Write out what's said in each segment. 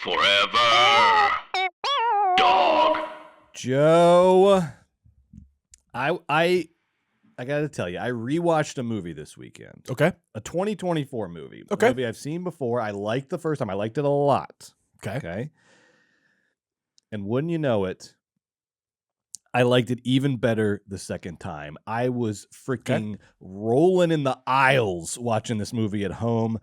Forever. Dog. Joe, I got to tell you, I rewatched a movie this weekend. Okay. A 2024 movie. Okay. A movie I've seen before. I liked the first time. I liked it a lot. Okay. And wouldn't you know it, I liked it even better the second time. I was freaking rolling in the aisles watching this movie at home.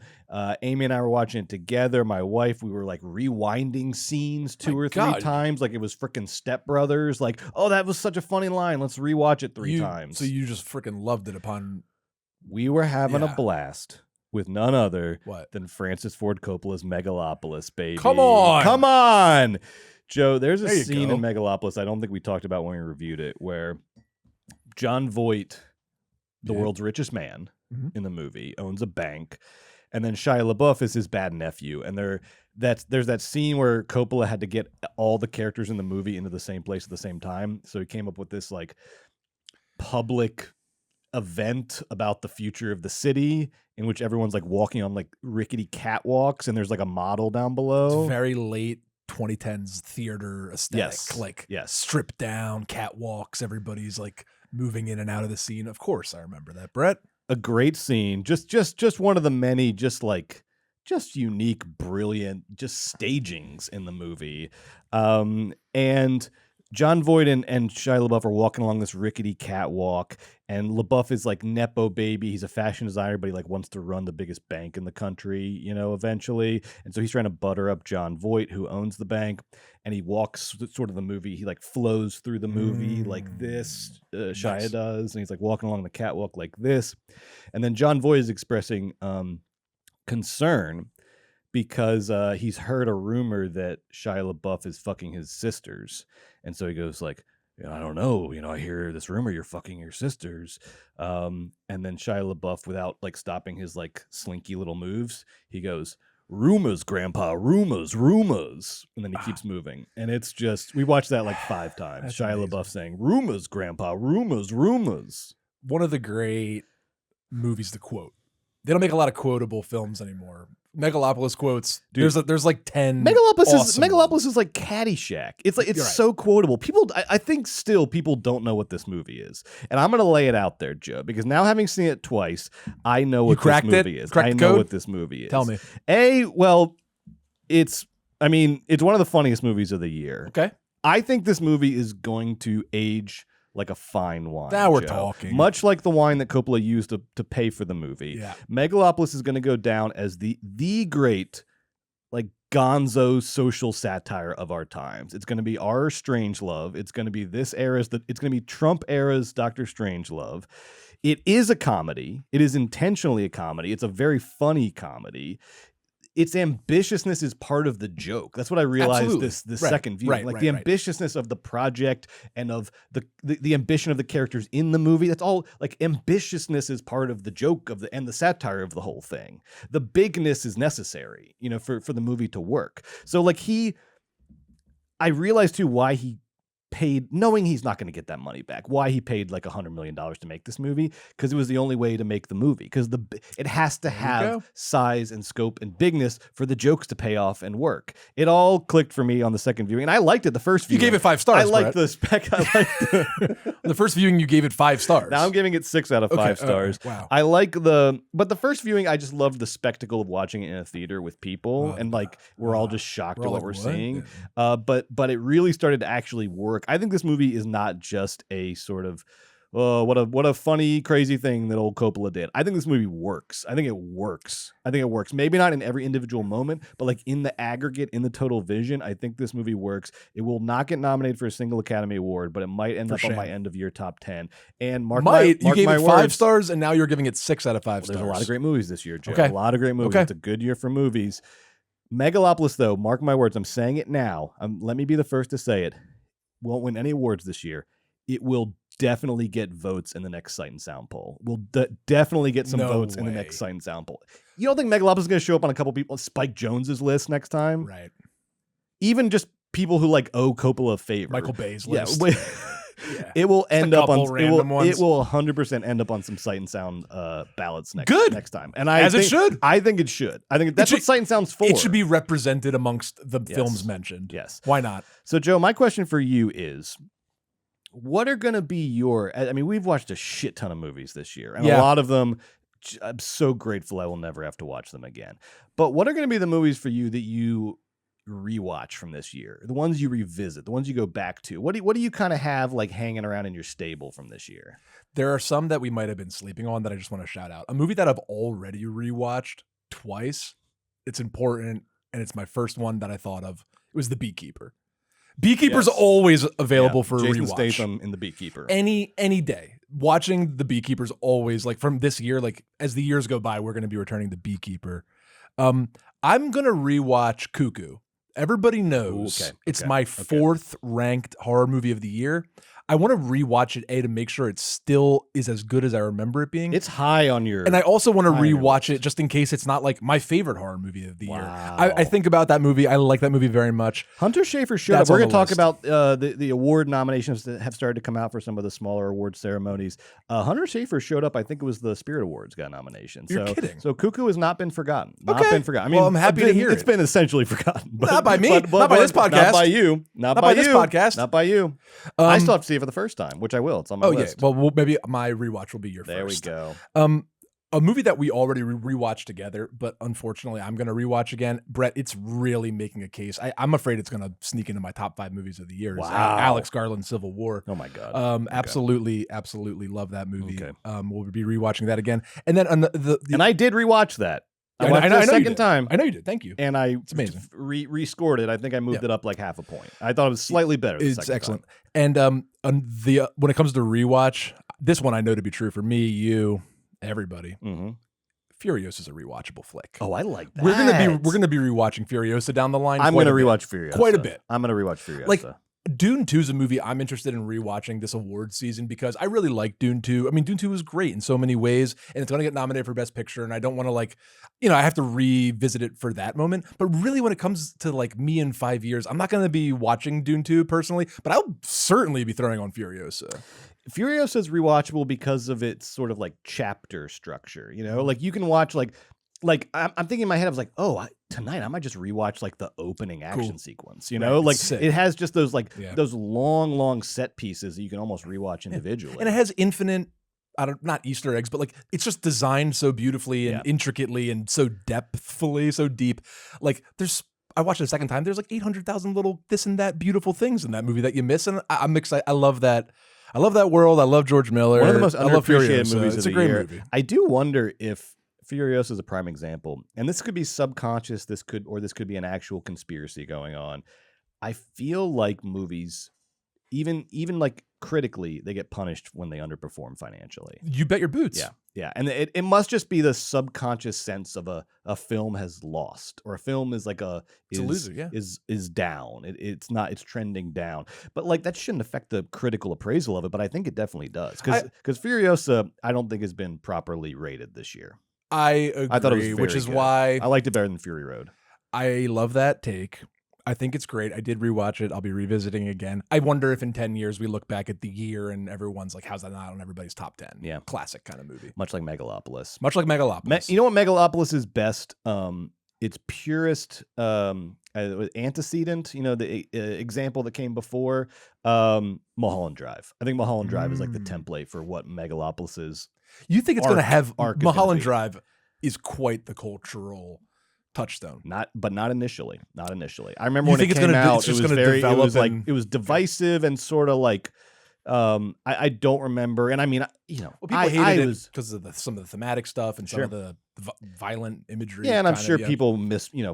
Amy and I were watching it together. My wife, we were like rewinding scenes two or three times. Like it was freaking Step Brothers. Like, oh, that was such a funny line. Let's rewatch it three times. So you just freaking loved it upon... We were having a blast with none other than Francis Ford Coppola's Megalopolis, baby. Come on! Come on! Joe, there's a scene in Megalopolis I don't think we talked about when we reviewed it, where John Voight, the world's richest man in the movie, owns a bank, and then Shia LaBeouf is his bad nephew. And there's that scene where Coppola had to get all the characters in the movie into the same place at the same time. So he came up with this like public event about the future of the city in which everyone's like walking on like rickety catwalks, and there's like a model down below. It's very late 2010s theater aesthetic, stripped down catwalks. Everybody's like moving in and out of the scene. Of course, I remember that, Brett. A great scene, just one of the many, just unique, brilliant, just stagings in the movie. And John Voight and Shia LaBeouf are walking along this rickety catwalk, and LaBeouf is like Nepo baby. He's a fashion designer, but he like wants to run the biggest bank in the country, you know, eventually. And so he's trying to butter up John Voight, who owns the bank, and he walks sort of the movie. He like flows through the movie like this, Shia does, and he's like walking along the catwalk like this. And then John Voight is expressing concern because he's heard a rumor that Shia LaBeouf is fucking his sisters. And so he goes like, I don't know, I hear this rumor you're fucking your sisters. And then Shia LaBeouf, without like stopping his like slinky little moves, he goes, rumors, grandpa, rumors. And then he keeps moving. And it's just, we watched that like 5 times. That's Shia amazing. LaBeouf saying, rumors, grandpa, rumors. One of the great movies to quote. They don't make a lot of quotable films anymore. Megalopolis quotes. Dude, there's like 10. Megalopolis is like Caddyshack. It's like so quotable. People, I think still people don't know what this movie is, and I'm gonna lay it out there, Joe, because now having seen it twice, I know what this movie is. I know what this movie is. Tell me. It's one of the funniest movies of the year. Okay. I think this movie is going to age like a fine wine. Now we're Joe. talking. Much like the wine that Coppola used to pay for the movie. Yeah. Megalopolis is going to go down as the great like gonzo social satire of our times. It's going to be our Strangelove. It's going to be it's going to be Trump era's Dr. Strangelove. It is a comedy. It is intentionally a comedy. It's a very funny comedy. Its ambitiousness is part of the joke. That's what I realized this second view. The ambitiousness of the project and of the ambition of the characters in the movie. That's all like ambitiousness is part of the joke and the satire of the whole thing. The bigness is necessary, for the movie to work. So like I realized too why he paid, knowing he's not going to get that money back, why he paid like $100 million to make this movie, because it was the only way to make the movie, because it has to have size and scope and bigness for the jokes to pay off and work. It all clicked for me on the second viewing, and I liked it the first viewing. You gave it 5 stars. I liked the spec. I liked the first viewing you gave it 5 stars. Now I'm giving it 6 out of 5 stars. Wow. I like but the first viewing, I just loved the spectacle of watching it in a theater with people, and like we're all just shocked at what we're seeing. But it really started to actually work. I think this movie is not just a sort of what a funny, crazy thing that old Coppola did. I think this movie works. I think it works. Maybe not in every individual moment, but like in the aggregate, in the total vision, I think this movie works. It will not get nominated for a single Academy Award, but it might end up on my end of year top 10. And you gave it 5 stars, and now you're giving it 6 out of 5 stars. There's a lot of great movies this year, Joe. Okay. A lot of great movies. Okay. It's a good year for movies. Megalopolis, though, mark my words, I'm saying it now. Let me be the first to say it. Won't win any awards this year. It will definitely get votes in the next Sight and Sound poll. We'll definitely get some votes in the next Sight and Sound poll. You don't think Megalopolis is going to show up on a couple people, Spike Jonze's list next time? Right. Even just people who like owe Coppola a favor. Michael Bay's list. Yeah. It will end up on random ones. it will 100% end up on some Sight and Sound ballots next time. And it should. I think it should. I think that's what Sight and Sound's for. It should be represented amongst the films mentioned. Yes. Why not? So Joe, my question for you is, what are going to be we've watched a shit ton of movies this year, and a lot of them I'm so grateful I will never have to watch them again. But what are going to be the movies for you that you rewatch from this year? The ones you revisit, the ones you go back to. What do you kind of have like hanging around in your stable from this year? There are some that we might have been sleeping on that I just want to shout out. A movie that I've already rewatched twice. It's important, and it's my first one that I thought of. It was The Beekeeper. Beekeeper's always available for Jason rewatch. Statham in The Beekeeper. Any day. Watching The Beekeeper's always, like, from this year, like, as the years go by, we're going to be returning The Beekeeper. I'm going to rewatch Cuckoo. Everybody knows it's my fourth ranked horror movie of the year. I want to rewatch it, to make sure it still is as good as I remember it being. It's high on your... And I also want to rewatch it just in case it's not like my favorite horror movie of the year. I think about that movie. I like that movie very much. Hunter Schafer showed up. We're going to talk about the award nominations that have started to come out for some of the smaller award ceremonies. Hunter Schafer showed up. I think it was the Spirit Awards got nomination. You're kidding. So Cuckoo has not been forgotten. Not been forgotten. I mean, I'm happy to hear it's been essentially forgotten. But, not by me. Not by this podcast. Not by you. Not by this podcast. Not by you. I still have to see it for the first time, which I will. It's on my list. Yeah. Well, maybe my rewatch will be your first. There we go. A movie that we already rewatched together, but unfortunately I'm going to rewatch again. Brett, it's really making a case. I'm afraid it's going to sneak into my top 5 movies of the year. Wow. Alex Garland's Civil War. Oh my God. Absolutely love that movie. Okay. We'll be rewatching that again. And then and I did rewatch that. I know the second time. I know you did. Thank you. And it's amazing. Rescored it. I think I moved it up like half a point. I thought it was slightly better. It's excellent. Time. And when it comes to rewatch, this one I know to be true for me, you, everybody. Mm-hmm. Furiosa is a rewatchable flick. Oh, I like that. We're gonna be rewatching Furiosa down the line. I'm gonna rewatch Furiosa quite a bit. I'm gonna rewatch Furiosa. Like Dune 2 is a movie I'm interested in rewatching this award season because I really like Dune 2. I mean, Dune 2 was great in so many ways, and it's going to get nominated for Best Picture, and I don't want to I have to revisit it for that moment. But really, when it comes to like me in 5 years, I'm not going to be watching Dune 2 personally, but I'll certainly be throwing on Furiosa. Furiosa is rewatchable because of its sort of like chapter structure, like you can watch like I'm thinking in my head, I was like, tonight I might just rewatch like the opening action sequence, like sick. It has just those those long set pieces that you can almost rewatch individually. And it has infinite, not Easter eggs, but like it's just designed so beautifully and intricately and so depthfully, so deep. Like I watched it a second time. There's like 800,000 little this and that beautiful things in that movie that you miss. And I'm excited. I love that. I love that world. I love George Miller. One of the most underappreciated movies of the year. Movie. I do wonder if Furiosa is a prime example, and this could be subconscious. This could be an actual conspiracy going on. I feel like movies, even like critically, they get punished when they underperform financially. You bet your boots. Yeah, and it must just be the subconscious sense of a film has lost, or a film is like a loser. Yeah, is down. It's trending down. But like that shouldn't affect the critical appraisal of it. But I think it definitely does because Furiosa I don't think has been properly rated this year. I agree, I thought it was which is good. why I liked it better than Fury Road. I love that take. I think it's great. I did rewatch it. I'll be revisiting again. I wonder if in 10 years we look back at the year and everyone's like, how's that not on everybody's top 10? Yeah. Classic kind of movie. Much like Megalopolis. You know what Megalopolis is best? Its purest antecedent, the example that came before, Mulholland Drive. I think Mulholland Drive is like the template for what Megalopolis is. You think it's going to have Mulholland Drive is quite the cultural touchdown. Not initially. Not initially. I remember when it came out, it was divisive and sort of like I don't remember. And I mean, people hated it because of some of the thematic stuff and some of the violent imagery. Yeah, and I'm sure people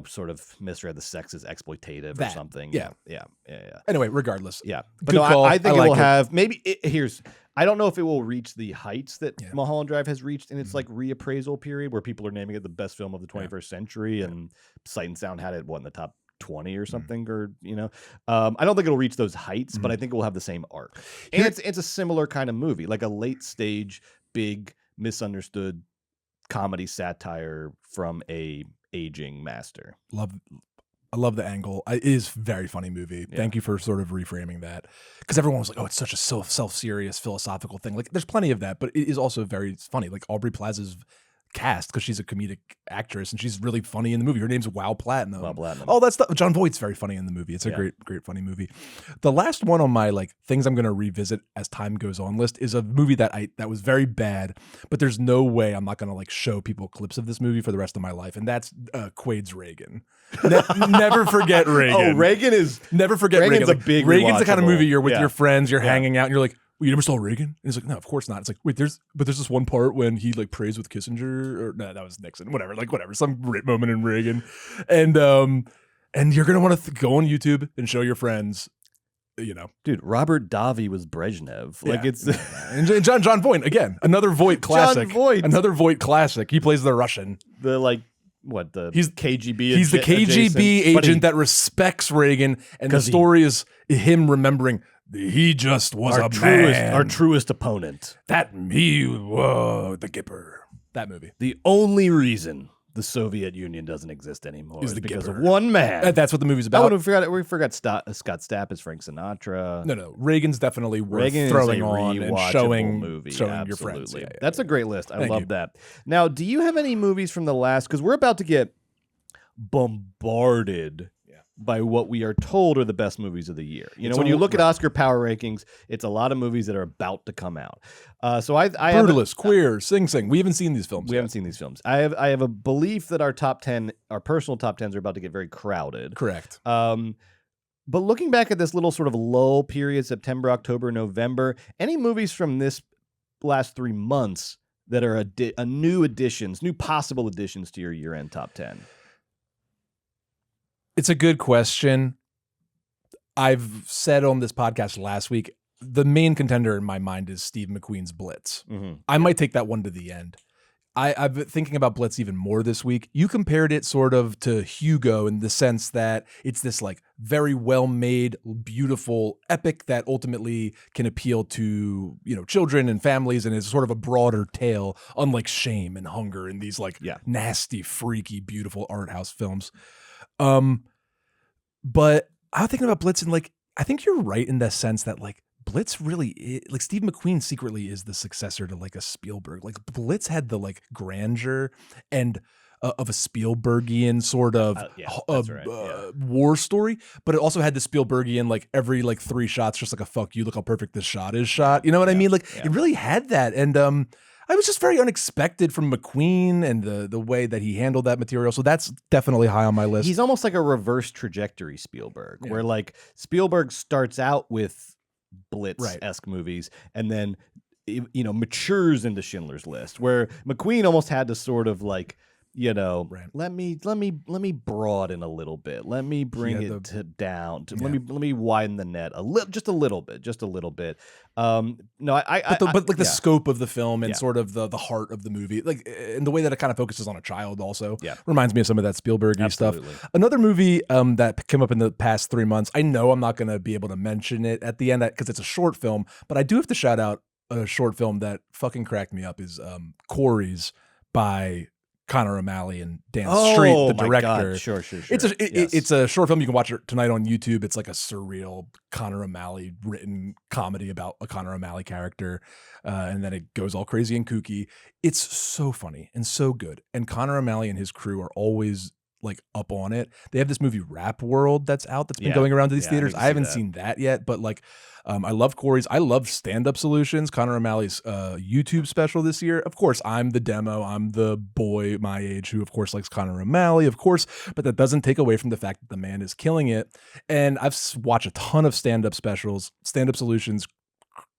sort of misread the sex as exploitative or something. Yeah. Anyway, regardless. Yeah. But I think it will have I don't know if it will reach the heights that Mulholland Drive has reached in its like reappraisal period where people are naming it the best film of the 21st century and Sight and Sound had it in the top 20 or something or I don't think it'll reach those heights, but I think it will have the same arc. And it's a similar kind of movie, like a late stage big misunderstood comedy satire from a aging master. I love the angle. It is a very funny movie. Yeah. Thank you for sort of reframing that. Because everyone was like, oh, it's such a self-serious philosophical thing. Like, there's plenty of that, but it is also very funny. Like, Aubrey Plaza's cast, because she's a comedic actress and she's really funny in the movie. Her name's Wow Platinum. Wow Platinum. All that stuff. John Voight's very funny in the movie. It's a great funny movie. The last one on my like things I'm going to revisit as time goes on list is a movie that was very bad, but there's no way I'm not going to like show people clips of this movie for the rest of my life, and that's Quaid's Reagan. Never forget Reagan. Oh, Reagan is never forget Reagan's Reagan. a big Reagan's the kind of rewatchable. movie you're with Yeah. your friends, you're hanging out, and you're like, well, you never saw Reagan? And he's like, no, of course not. It's like, wait, there's this one part when he like prays with Kissinger, or no, that was Nixon, whatever, some great moment in Reagan, and you're gonna want to go on YouTube and show your friends, you know, dude. Robert Davi was Brezhnev. Like it's and John Voight again, another Voight classic, Voight. another Voight classic. He plays the Russian. the like. What the He's KGB? He's the KGB agent that respects Reagan, and the story is him remembering he just was a man. Our truest opponent. That me, whoa, the Gipper. That movie. The only reason the Soviet Union doesn't exist anymore is because of Gipper. one man. That's what the movie's about. We forgot Scott Stapp as Frank Sinatra. No. Reagan's definitely worth Reagan throwing is a on and rewatchable showing movie. your Absolutely. friends. Yeah. That's a great list. I Thank love you. that. Now, do you have any movies from the last? Because we're about to get bombarded by what we are told are the best movies of the year. You know, when you look at Oscar power rankings, it's a lot of movies that are about to come out. So I Brutalist, Queer, Sing Sing. We haven't seen these films. We haven't seen these films. I have a belief that our top 10, our personal top 10s are about to get very crowded. Correct. But looking back at this little sort of lull period, September, October, November, any movies from this last 3 months that are new possible additions to your year-end top 10? It's a good question. I've said on this podcast last week, the main contender in my mind is Steve McQueen's Blitz. Mm-hmm. I might take that one to the end. I've been thinking about Blitz even more this week. You compared it sort of to Hugo in the sense that it's this like very well-made, beautiful epic that ultimately can appeal to, you know, children and families, and is sort of a broader tale, unlike Shame and Hunger and these like nasty, freaky, beautiful art house films. But I was thinking about Blitz, and like, I think you're right in the sense that like Blitz really like Steve McQueen secretly is the successor to like a Spielberg. Like Blitz had the like grandeur and of a Spielbergian sort of war story, but it also had the Spielbergian like every like 3 shots just like a fuck you, look how perfect this shot is shot. You know what I mean? Like it really had that, and I was just very unexpected from McQueen and the way that he handled that material. So that's definitely high on my list. He's almost like a reverse trajectory Spielberg, where like Spielberg starts out with Blitz-esque movies and then, you know, matures into Schindler's List, where McQueen almost had to sort of like, you know, let me broaden a little bit. Let me bring it down. Let me widen the net just a little bit. No, but the scope of the film and sort of the heart of the movie, like, and the way that it kind of focuses on a child also reminds me of some of that Spielberg-y stuff. Another movie that came up in the past 3 months, I know I'm not going to be able to mention it at the end because it's a short film, but I do have to shout out a short film that fucking cracked me up is Corey's by Connor O'Malley and Dan Street, the director. God. Sure. It's a short film. You can watch it tonight on YouTube. It's like a surreal Connor O'Malley written comedy about a Connor O'Malley character. And then it goes all crazy and kooky. It's so funny and so good. And Connor O'Malley and his crew are always like up on it. They have this movie Rap World that's been going around to these theaters. I haven't seen that yet, but like I love Corey's. I love Stand Up Solutions, Connor O'Malley's YouTube special this year. Of course, I'm the demo. I'm the boy my age who, of course, likes Connor O'Malley, of course, but that doesn't take away from the fact that the man is killing it. And I've watched a ton of stand-up specials. Stand Up Solutions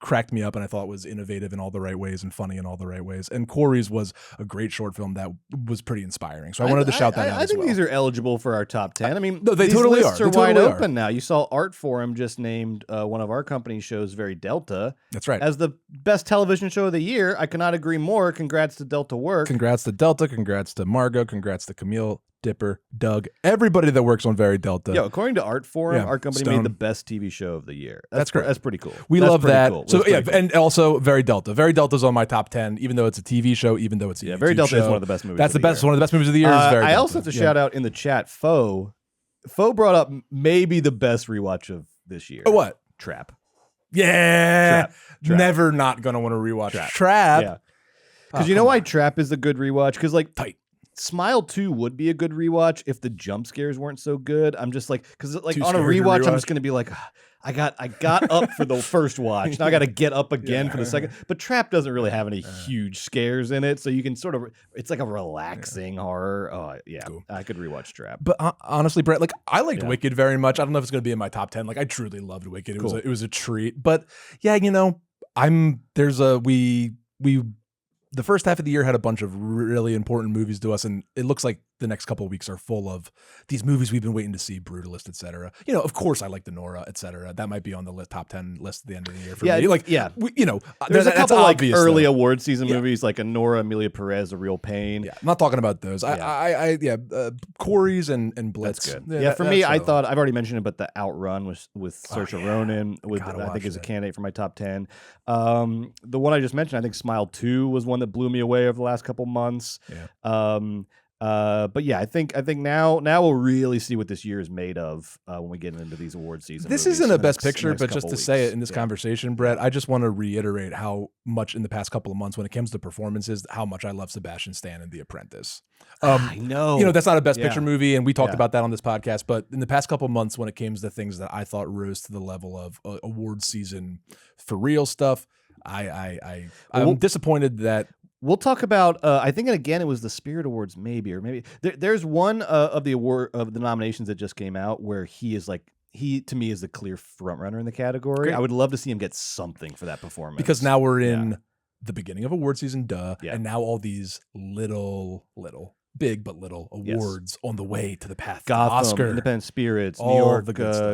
cracked me up, and I thought was innovative in all the right ways and funny in all the right ways. And Corey's was a great short film that was pretty inspiring. So I wanted to shout that out. I think these are eligible for our top 10. I mean, no, they these totally lists are. are wide open now. You saw Art Forum just named one of our company shows, Very Delta. That's right. As the best television show of the year. I cannot agree more. Congrats to Delta Work. Congrats to Delta. Congrats to Margot. Congrats to Camille, Dipper, Doug, everybody that works on Very Delta. Yeah, according to Art Forum, our company made the best TV show of the year. That's great. That's pretty cool. We love that. Cool. So yeah, cool. And also Very Delta. Very Delta's on my top 10, even though it's a TV show, even though it's a YouTube Very Delta show. is one of the best movies. That's the best. One of the best movies of the year. Is Very I Delta. also have to shout out in the chat, Foe Fo brought up maybe the best rewatch of this year. What? Trap. Yeah. Trap. Never not going to want to rewatch Trap. Trap. Yeah. Because you know why Trap is a good rewatch? Because like tight. Smile 2 would be a good rewatch if the jump scares weren't so good. I'm just like, because like Too on a scared to rewatch, I'm rewatch? just gonna be like, I got up for the first watch. Now I got to get up again for the second. But Trap doesn't really have any huge scares in it, so you can sort of. It's like a relaxing horror. Oh yeah, Cool. I could rewatch Trap. But honestly, Brett, like I liked Wicked very much. I don't know if it's going to be in my top 10. Like I truly loved Wicked. It was a treat. But yeah, you know, the first half of the year had a bunch of really important movies to us, and it looks like the next couple of weeks are full of these movies we've been waiting to see, Brutalist, etc. You know, of course, I like the Nora, etc. That might be on the top 10 list at the end of the year for me. Like, you know, there's a couple like early though. award season movies, like a Nora, Amelia Perez, A Real Pain. Yeah, I'm not talking about those. Corey's and Blitz. That's good. For me, I thought I've already mentioned it, but the Outrun with Saoirse Ronan, I think is a candidate for my top 10. The one I just mentioned, I think Smile 2 was one that blew me away over the last couple months. But yeah, I think now we'll really see what this year is made of when we get into these award seasons. This isn't a best picture, but just to say it in this conversation, Brett, I just want to reiterate how much in the past couple of months, when it comes to performances, how much I love Sebastian Stan in The Apprentice. I know. You know, that's not a best picture movie, and we talked about that on this podcast, but in the past couple of months, when it came to things that I thought rose to the level of award season for real stuff, I'm disappointed that. We'll talk about. I think again it was the Spirit Awards, maybe there's one of the nominations that just came out where he to me is the clear front runner in the category. Great. I would love to see him get something for that performance because now we're in the beginning of award season, and now all these little big but little awards on the way to the path. Gotham, Oscar, Independent Spirits, New York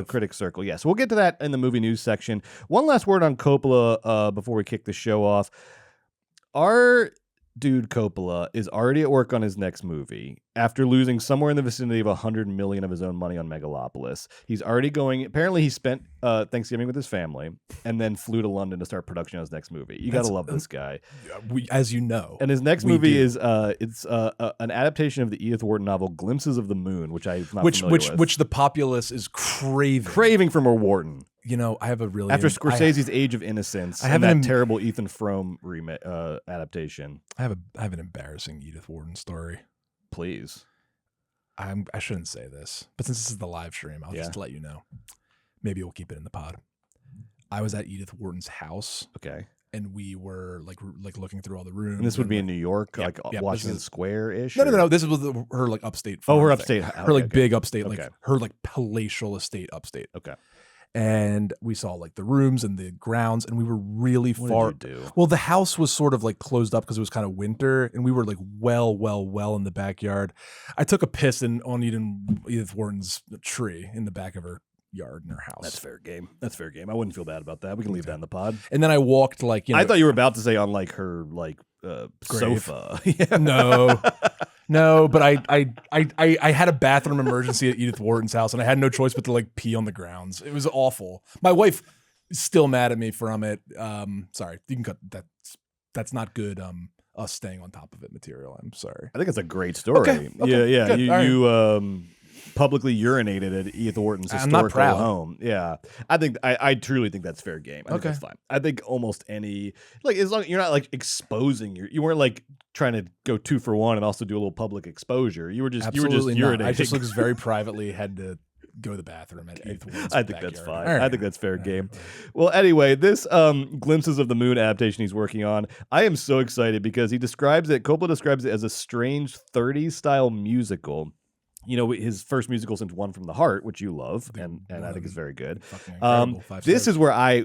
Critics Circle. Yeah, so we'll get to that in the movie news section. One last word on Coppola before we kick the show off. Our dude Coppola is already at work on his next movie after losing somewhere in the vicinity of $100 million of his own money on Megalopolis. He's already going. Apparently, he spent Thanksgiving with his family and then flew to London to start production on his next movie. You got to love this guy, as you know. And his next movie is an adaptation of the Edith Wharton novel Glimpses of the Moon, which I'm not familiar with. Which the populace is craving for more Wharton. You know, I have a really after Scorsese's Age of Innocence. I have that terrible Ethan Frome adaptation. I have an embarrassing Edith Wharton story. Please. I shouldn't say this, but since this is the live stream, I'll just let you know. Maybe we'll keep it in the pod. I was at Edith Wharton's house. Okay. And we were like looking through all the rooms. And this would be in New York, Washington Square ish. No. This was her like upstate. Her upstate. Her big upstate, her palatial estate upstate. Okay. And we saw like the rooms and the grounds, and we were really far. Did you do? Well, the house was sort of like closed up because it was kind of winter, and we were like well in the backyard. I took a piss on Edith Wharton's tree in the back of her yard in her house. That's fair game. I wouldn't feel bad about that. We can leave that in the pod. And then I walked I thought you were about to say on like her sofa. No, but I had a bathroom emergency at Edith Wharton's house, and I had no choice but to like pee on the grounds. It was awful. My wife is still mad at me from it. Sorry, you can cut that. That's not good. Us staying on top of it material. I'm sorry. I think it's a great story. Okay, yeah. Good. You publicly urinated at Edith Wharton's historical home. Yeah, I truly think that's fair game. I think that's fine. I think almost any as long as you're not like exposing you weren't like trying to go 2 for 1 and also do a little public exposure. You were just urinating. I just looks very privately had to go to the bathroom at Edith Wharton's I think backyard. that's fine. I think that's fair game. Well, anyway, this Glimpses of the Moon adaptation he's working on, I am so excited because Coppola describes it as a strange 30s style musical. You know, his first musical since One from the Heart, which you love, and I think is very good. This is where I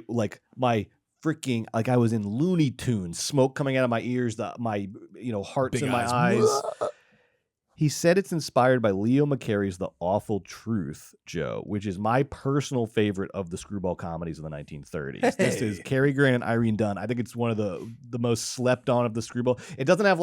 my freaking I was in Looney Tunes, smoke coming out of my ears, my heart's big in my eyes. He said it's inspired by Leo McCarey's The Awful Truth, Joe, which is my personal favorite of the screwball comedies of the 1930s. Hey. This is Cary Grant and Irene Dunne. I think it's one of the most slept on of the screwball. It doesn't have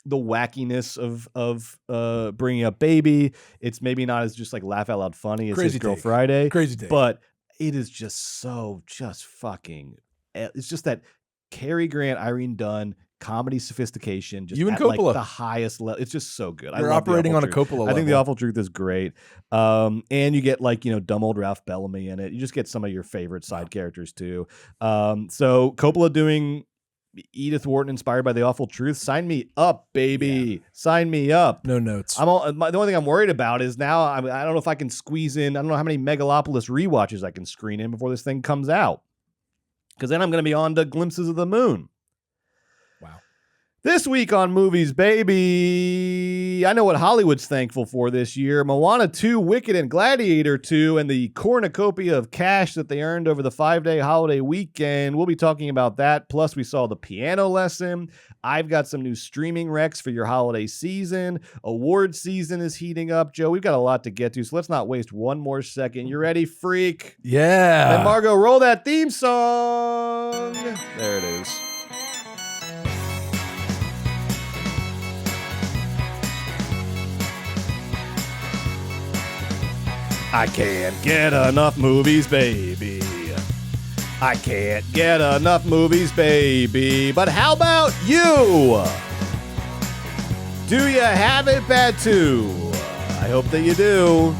the wackiness of Bringing Up Baby. It's maybe not as just laugh out loud funny as His Girl Friday. Crazy take. But it is just fucking. It's just that Cary Grant, Irene Dunne comedy sophistication, just You and at like Coppola. the highest level. It's just so good. I You're love The operating Awful on a Truth. Coppola I think The level. Awful Truth is great. And you get like, dumb old Ralph Bellamy in it. You just get some of your favorite side characters too. So Coppola doing Edith Wharton inspired by The Awful Truth. Sign me up, baby. Yeah. Sign me up. No notes. The only thing I'm worried about is now I don't know if I can squeeze in. I don't know how many Megalopolis rewatches I can screen in before this thing comes out. Because then I'm going to be on to Glimpses of the Moon. Wow. This week on Movies, baby, I know what Hollywood's thankful for this year. Moana 2, Wicked, and Gladiator 2, and the cornucopia of cash that they earned over the 5-day holiday weekend. We'll be talking about that. Plus, we saw The Piano Lesson. I've got some new streaming recs for your holiday season. Award season is heating up, Joe. We've got a lot to get to, so let's not waste one more second. You ready, freak? Yeah. Then Margot, roll that theme song. There it is. I can't get enough movies, baby. I can't get enough movies, baby. But how about you? Do you have it bad too? I hope that you do.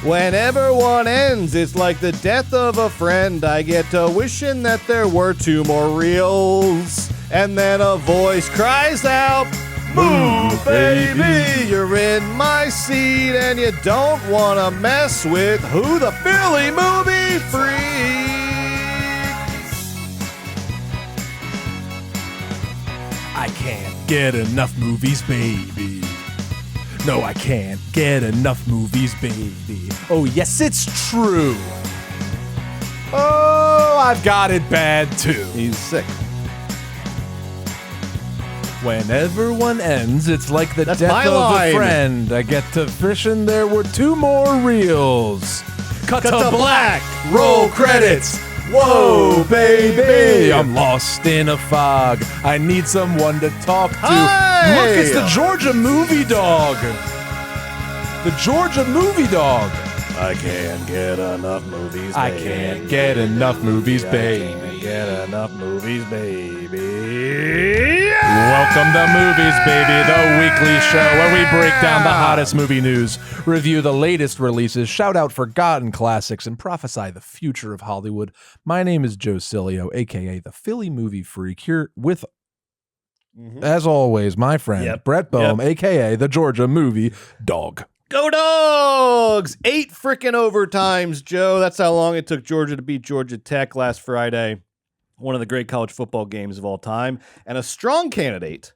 Whenever one ends, it's like the death of a friend. I get to wishing that there were 2 more reels. And then a voice cries out, "Move, baby, you're in my seat, and you don't want to mess with who the Philly movie freak." I can't get enough movies, baby. No, I can't get enough movies, baby. Oh, yes, it's true. Oh, I've got it bad too. He's sick. Whenever one ends, it's like the That's death my of line. a friend. I get to fish and there were 2 more reels. Cut to black. Roll credits. Whoa, baby. I'm lost in a fog. I need someone to talk to. Hey! Look, it's the Georgia movie dog. The Georgia movie dog. I can't get enough movies, baby. I can't get enough movies, baby. I can't get enough movies, baby. Welcome to Movies, Baby, the weekly show where we break down the hottest movie news, review the latest releases, shout out forgotten classics, and prophesy the future of Hollywood. My name is Joe Cilio, a.k.a. the Philly Movie Freak, here with, as always, my friend, Brett Boehm, a.k.a. the Georgia Movie Dog. Go Dogs! 8 frickin' overtimes, Joe. That's how long it took Georgia to beat Georgia Tech last Friday. One of the great college football games of all time, and a strong candidate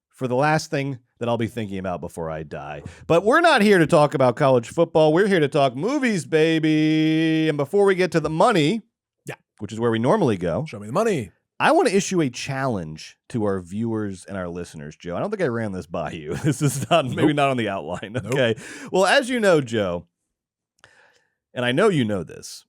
for the last thing that I'll be thinking about before I die. But we're not here to talk about college football. We're here to talk movies, baby. And before we get to the money, which is where we normally go, Show me the money. I want to issue a challenge to our viewers and our listeners, Joe. I don't think I ran this by you. This is not maybe not on the outline. Okay. Well, as you know, Joe, and I know you know this.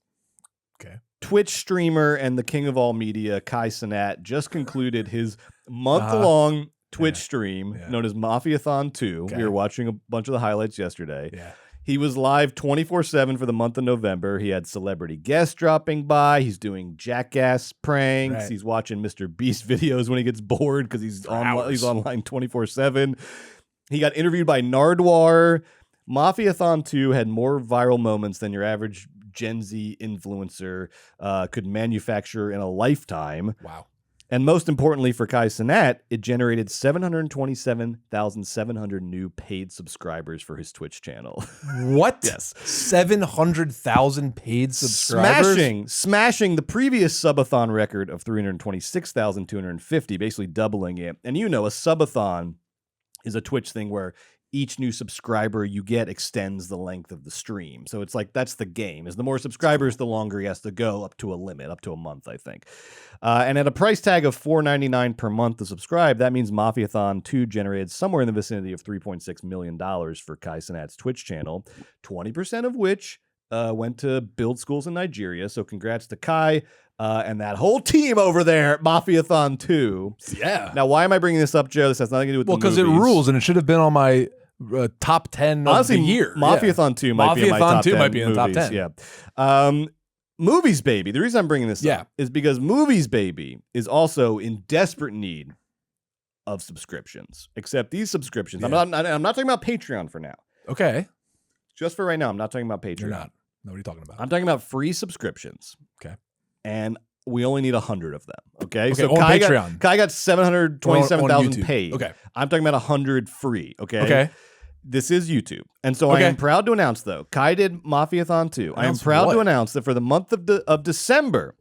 Okay. Twitch streamer and the king of all media, Kai Cenat, just concluded his month-long Twitch stream known as Mafiathon 2. Okay. We were watching a bunch of the highlights yesterday. Yeah. He was live 24/7 for the month of November. He had celebrity guests dropping by. He's doing jackass pranks. Right. He's watching Mr. Beast videos when he gets bored because he's online 24/7. He got interviewed by Nardwar. Mafiathon 2 had more viral moments than your average Gen Z influencer could manufacture in a lifetime. Wow. And most importantly for Kai Cenat, it generated 727,700 new paid subscribers for his Twitch channel. What? Yes. 700,000 paid subscribers? Smashing the previous subathon record of 326,250, basically doubling it. And you know, a subathon is a Twitch thing where each new subscriber you get extends the length of the stream. So it's like, that's the game. Is the more subscribers, the longer he has to go, up to a limit, up to a month, I think. And at a price tag of $4.99 per month to subscribe, that means Mafiathon 2 generated somewhere in the vicinity of $3.6 million for Kai Cenat's Twitch channel, 20% of which went to build schools in Nigeria. So congrats to Kai and that whole team over there at Mafiathon 2. Yeah. Now, why am I bringing this up, Joe? This has nothing to do with the because it movies. rules, and it should have been on my top 10 Honestly, of the year. Mafiathon 2 might be in my Mafiathon top 2 10 might be in the top movies, 10. Yeah. Movies Baby, the reason I'm bringing this Yeah. up is because Movies Baby is also in desperate need of subscriptions. Except these subscriptions, Yeah. I'm not talking about Patreon for now. Okay. Just for right now, I'm not talking about Patreon. You're not. No, what are you talking about? I'm talking about free subscriptions. Okay. And we only need 100 of them. Okay. Okay, So on Kai Patreon. got 727,000 YouTube. paid. Okay. I'm talking about 100 free. Okay. Okay. This is YouTube. And so I Okay. am proud to announce, though, Kai did Mafiathon 2. I am Announce proud what? to announce that for the month of December,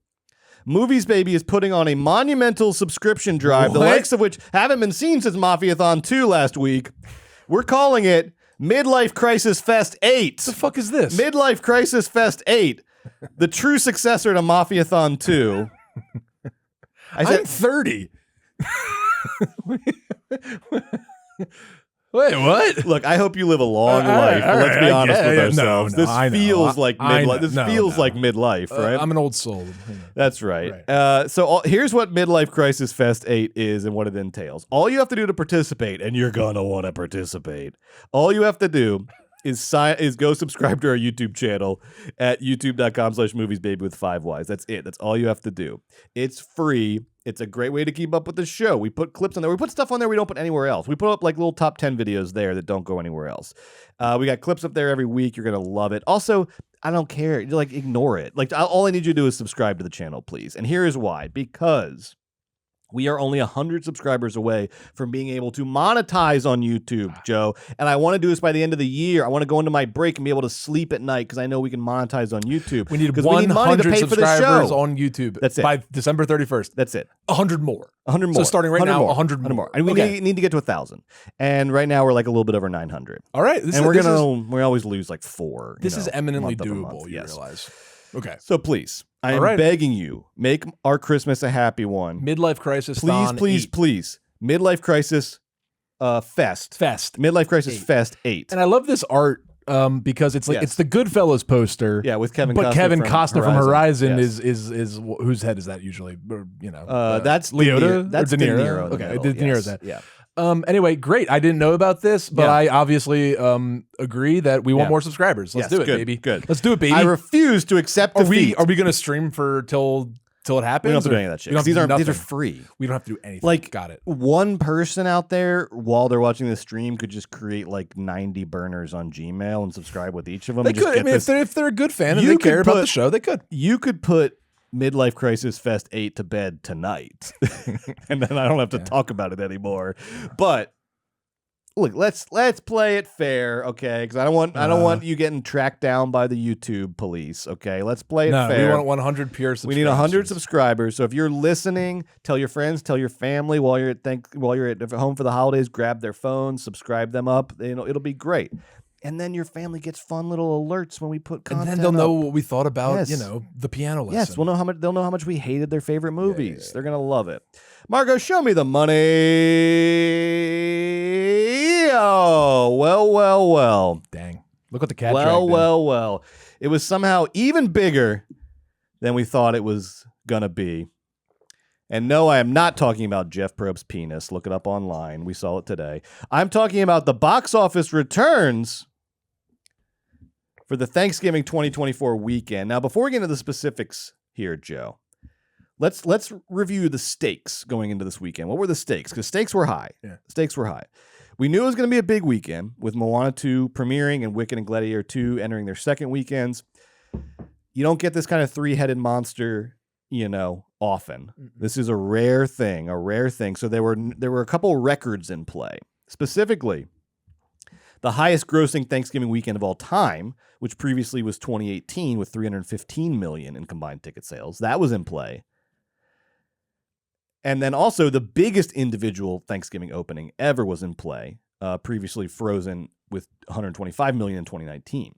Movies Baby is putting on a monumental subscription drive, the What? likes of which haven't been seen since Mafiathon 2 last week. We're calling it Midlife Crisis Fest 8. What the fuck is this? Midlife Crisis Fest 8, the true successor to Mafiathon 2. I'm 30. Wait, what? Look, I hope you live a long All right, life. all But let's right, be I honest get with it. No, ourselves. no, This I know. feels like I midlife. know. This No, feels no. like midlife, right? I'm an old soul. That's right. Right. So here's what Midlife Crisis Fest 8 is and what it entails. All you have to do to participate, and you're gonna want to participate. All you have to do is go subscribe to our YouTube channel at youtube.com/moviesbaby with 5 Ys. That's it. That's all you have to do. It's free. It's a great way to keep up with the show. We put clips on there. We put stuff on there we don't put anywhere else. We put up like little top 10 videos there that don't go anywhere else. We got clips up there every week. You're going to love it. Also, I don't care. You're like, ignore it. Like, all I need you to do is subscribe to the channel, please. And here is why. Because we are only 100 subscribers away from being able to monetize on YouTube, Joe. And I want to do this by the end of the year. I want to go into my break and be able to sleep at night because I know we can monetize on YouTube. We need 'Cause 100 for the subscribers show. on YouTube. That's it. By December 31st. That's it. 100 more. 100 more. So starting right now, 100 more. And we Okay. need to get to 1,000. And right now we're like a little bit over 900. All right. We always lose like 4. This is eminently month over doable, month. you Yes. realize. Okay. So please, I am All right. begging you, make our Christmas a happy one. Midlife Crisis Please, Thon please, 8. please. Midlife Crisis Fest. Midlife Crisis 8. Fest 8. And I love this art because it's like Yes. it's the Goodfellas poster. Yeah, with Kevin but Costner Kevin from Costner from Horizon Yes. is whose head is that usually? Or, That's Leota. That's or De Niro. De Niro in the Okay, middle, De Niro's yes. head. Yeah. Anyway, great. I didn't know about this, but Yeah. I obviously agree that we want Yeah. more subscribers. Let's Yes, do it, good, baby. good. Let's do it, baby. I refuse to accept are defeat. we going to stream for till it happens? We don't have to do or- any of that shit. we don't 'Cause have to do these are nothing. free. We don't have to do anything. Like, got it. One person out there while they're watching the stream could just create like 90 burners on Gmail and subscribe with each of them. They and just could. I get mean, this. if they're a good fan and You they care could about put- the show, they could. You could put Midlife Crisis Fest 8 to bed tonight, and then I don't have to talk about it anymore. But look, let's play it fair, okay? Because I don't want you getting tracked down by the YouTube police, okay? Let's play it No, fair. we want 100 pure subscribers. We need 100 subscribers. So if you're listening, tell your friends, tell your family while you're at home for the holidays. Grab their phones, subscribe them up. It'll be great. And then your family gets fun little alerts when we put content. And then they'll know up. what we thought about, Yes. the piano lesson. Yes, they'll know how much we hated their favorite movies. They're gonna love it. Margot, show me the money. Oh, well. Dang. Look what the cat dragged in. Well. It was somehow even bigger than we thought it was gonna be. And no, I am not talking about Jeff Probst's penis. Look it up online. We saw it today. I'm talking about the box office returns for the Thanksgiving 2024 weekend. Now, before we get into the specifics here, Joe, let's review the stakes going into this weekend. What were the stakes? Because stakes were high. Yeah. Stakes were high. We knew it was going to be a big weekend with Moana 2 premiering and Wicked and Gladiator 2 entering their second weekends. You don't get this kind of three-headed monster, often. This is a rare thing. So there were a couple records in play. Specifically, the highest grossing Thanksgiving weekend of all time, which previously was 2018 with 315 million in combined ticket sales. That was in play. And then also the biggest individual Thanksgiving opening ever was in play, previously Frozen with 125 million in 2019.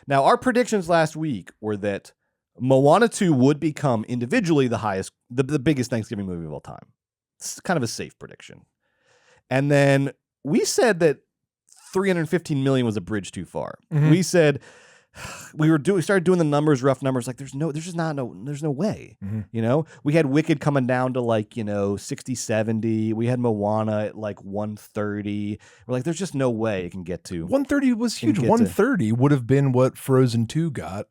Now, our predictions last week were that Moana 2 would become individually the biggest Thanksgiving movie of all time. It's kind of a safe prediction. And then we said that 315 million was a bridge too far. Mhm. We said we started doing the rough numbers. Like there's no way. Mhm. We had Wicked coming down to 60, 70. We had Moana at like 130. We're like, there's just no way it can get to. 130 was huge. get to- 130 would have been what Frozen 2 got.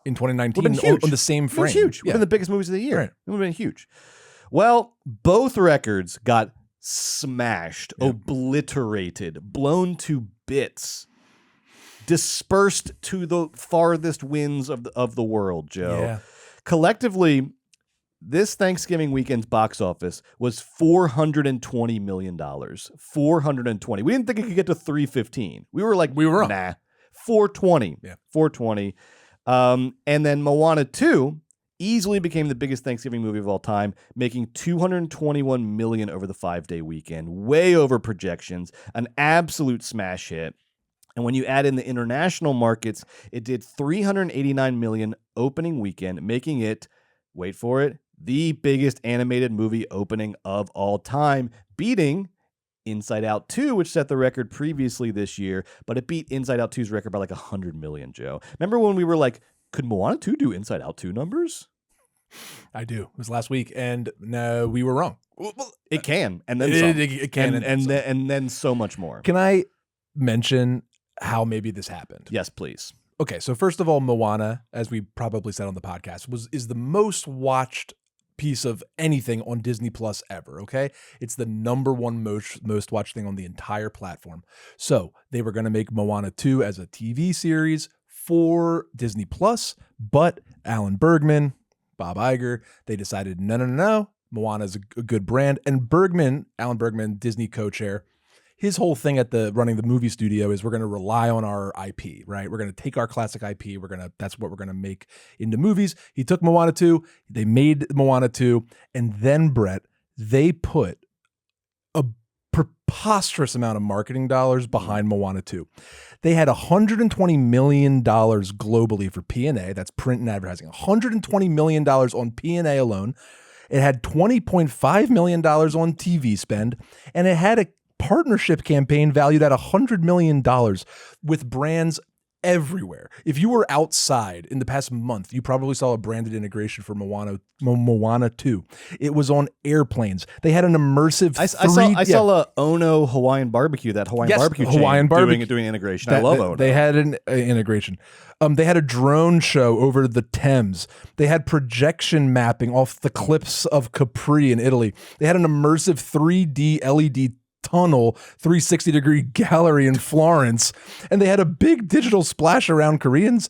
in 2019 Would've been huge. on the same frame. It was huge. Would have been the biggest movies of the year. It would have been huge. Well, both records got smashed, obliterated, blown to bits, dispersed to the farthest winds of the world, Joe. Yeah. Collectively, this Thanksgiving weekend's box office was $420 million. 420. We didn't think it could get to 315. We were wrong. Nah. 420. Yeah. 420. And then Moana 2 easily became the biggest Thanksgiving movie of all time, making $221 million over the 5-day weekend, way over projections, an absolute smash hit. And when you add in the international markets, it did $389 million opening weekend, making it, wait for it, the biggest animated movie opening of all time, beating Inside Out 2, which set the record previously this year, but it beat Inside Out 2's record by like $100 million, Joe. Remember when we were like, could Moana 2 do Inside Out 2 numbers? I do. It was last week, and no, we were wrong. It can, and then some. It can, and then so much more. Can I mention how maybe this happened? Yes, please. Okay, so first of all, Moana, as we probably said on the podcast, is the most watched piece of anything on Disney Plus ever. Okay, it's the number one most watched thing on the entire platform. So they were going to make Moana 2 as a TV series for Disney Plus, but Alan Bergman, Bob Iger, they decided no. Moana is a good brand, and Alan Bergman, Disney co-chair, his whole thing at running the movie studio is we're going to rely on our IP, right? We're going to take our classic IP. That's what we're going to make into movies. He took Moana 2. They made Moana 2. And then, Brett, they put a preposterous amount of marketing dollars behind Moana 2. They had $120 million globally for P&A. That's print and advertising. $120 million on P&A alone. It had $20.5 million on TV spend. And it had a partnership campaign valued at $100 million with brands everywhere. If you were outside in the past month, you probably saw a branded integration for Moana 2. It was on airplanes. They had an immersive. I saw a Ono Hawaiian barbecue. That Hawaiian barbecue chain Hawaiian barbecue doing integration. I love Ono. They had an integration. They had a drone show over the Thames. They had projection mapping off the cliffs of Capri in Italy. They had an immersive 3D LED tunnel 360-degree gallery in Florence, and they had a big digital splash around Koreans'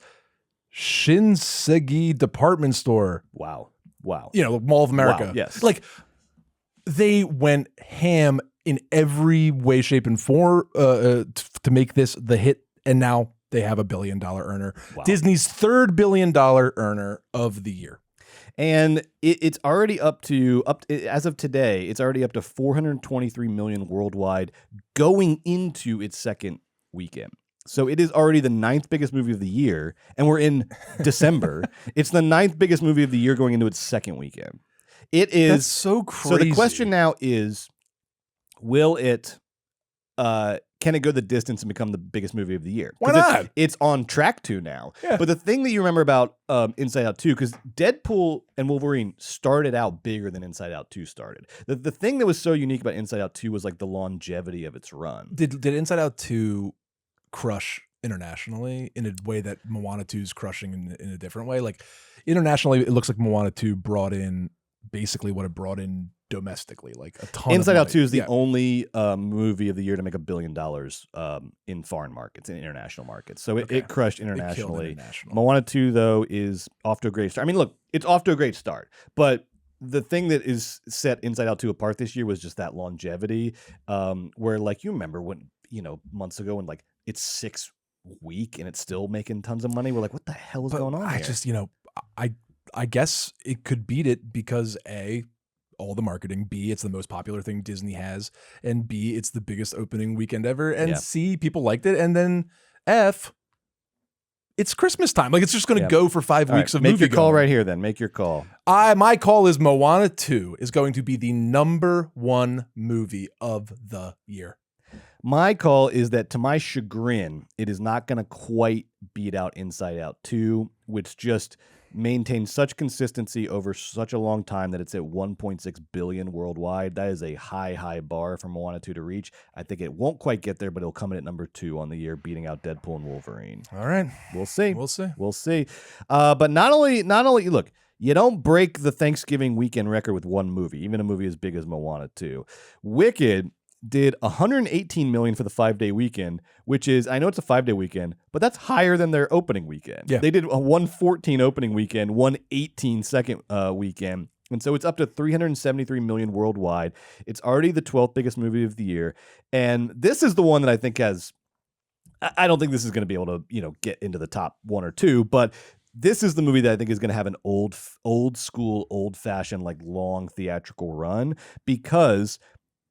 Shinsegae department store. Wow. Mall of America. Wow, yes. Like, they went ham in every way, shape, and form to make this the hit, and now they have $1 billion earner. Wow. Disney's third $1 billion earner of the year. And it's already up to as of today, it's already up to 423 million worldwide going into its second weekend. So it is already the 9th biggest movie of the year, and we're in December. It's the 9th biggest movie of the year going into its second weekend. It is. That's so crazy. So the question now is, will it can it go the distance and become the biggest movie of the year? Why not? It's on track to now. Yeah. But the thing that you remember about Inside Out 2, because Deadpool and Wolverine started out bigger than Inside Out 2 started. The thing that was so unique about Inside Out 2 was like the longevity of its run. Did Inside Out 2 crush internationally in a way that Moana 2 is crushing in a different way? Like, internationally, it looks like Moana 2 brought in basically what it brought in domestically, like a ton. Inside of Out 2 is the yeah. only movie of the year to make $1 billion in foreign markets, in international markets. So it crushed internationally. International. Moana 2, though, is off to a great start. I mean, look, it's off to a great start, but the thing that is set Inside Out 2 apart this year was just that longevity, where, like, you remember when, months ago when, like, it's 6 week and it's still making tons of money. We're like, what the hell is going on here? Just, I guess it could beat it because A, all the marketing, B, it's the most popular thing Disney has, and B, it's the biggest opening weekend ever, and C, people liked it, and then F, it's Christmas time. Like, it's just going to go for 5 weeks of movie. Make your call right here then. Make your call. My call is Moana 2 is going to be the #1 movie of the year. My call is that, to my chagrin, it is not going to quite beat out Inside Out 2, which just maintained such consistency over such a long time that it's at 1.6 billion worldwide. That is a high bar for Moana 2 to reach. I think it won't quite get there, but it'll come in at number 2 on the year, beating out Deadpool and Wolverine. All right. We'll see. We'll see. But not only, look, you don't break the Thanksgiving weekend record with one movie, even a movie as big as Moana 2. Wicked did $118 million for the 5-day weekend, which is, I know it's a 5-day weekend, but that's higher than their opening weekend. Yeah. They did a 114 opening weekend, 118 second weekend. And so it's up to $373 million worldwide. It's already the 12th biggest movie of the year. And this is the one that I think has, I don't think this is going to be able to, get into the top 1 or 2, but this is the movie that I think is going to have an old school, old fashioned, like long theatrical run, because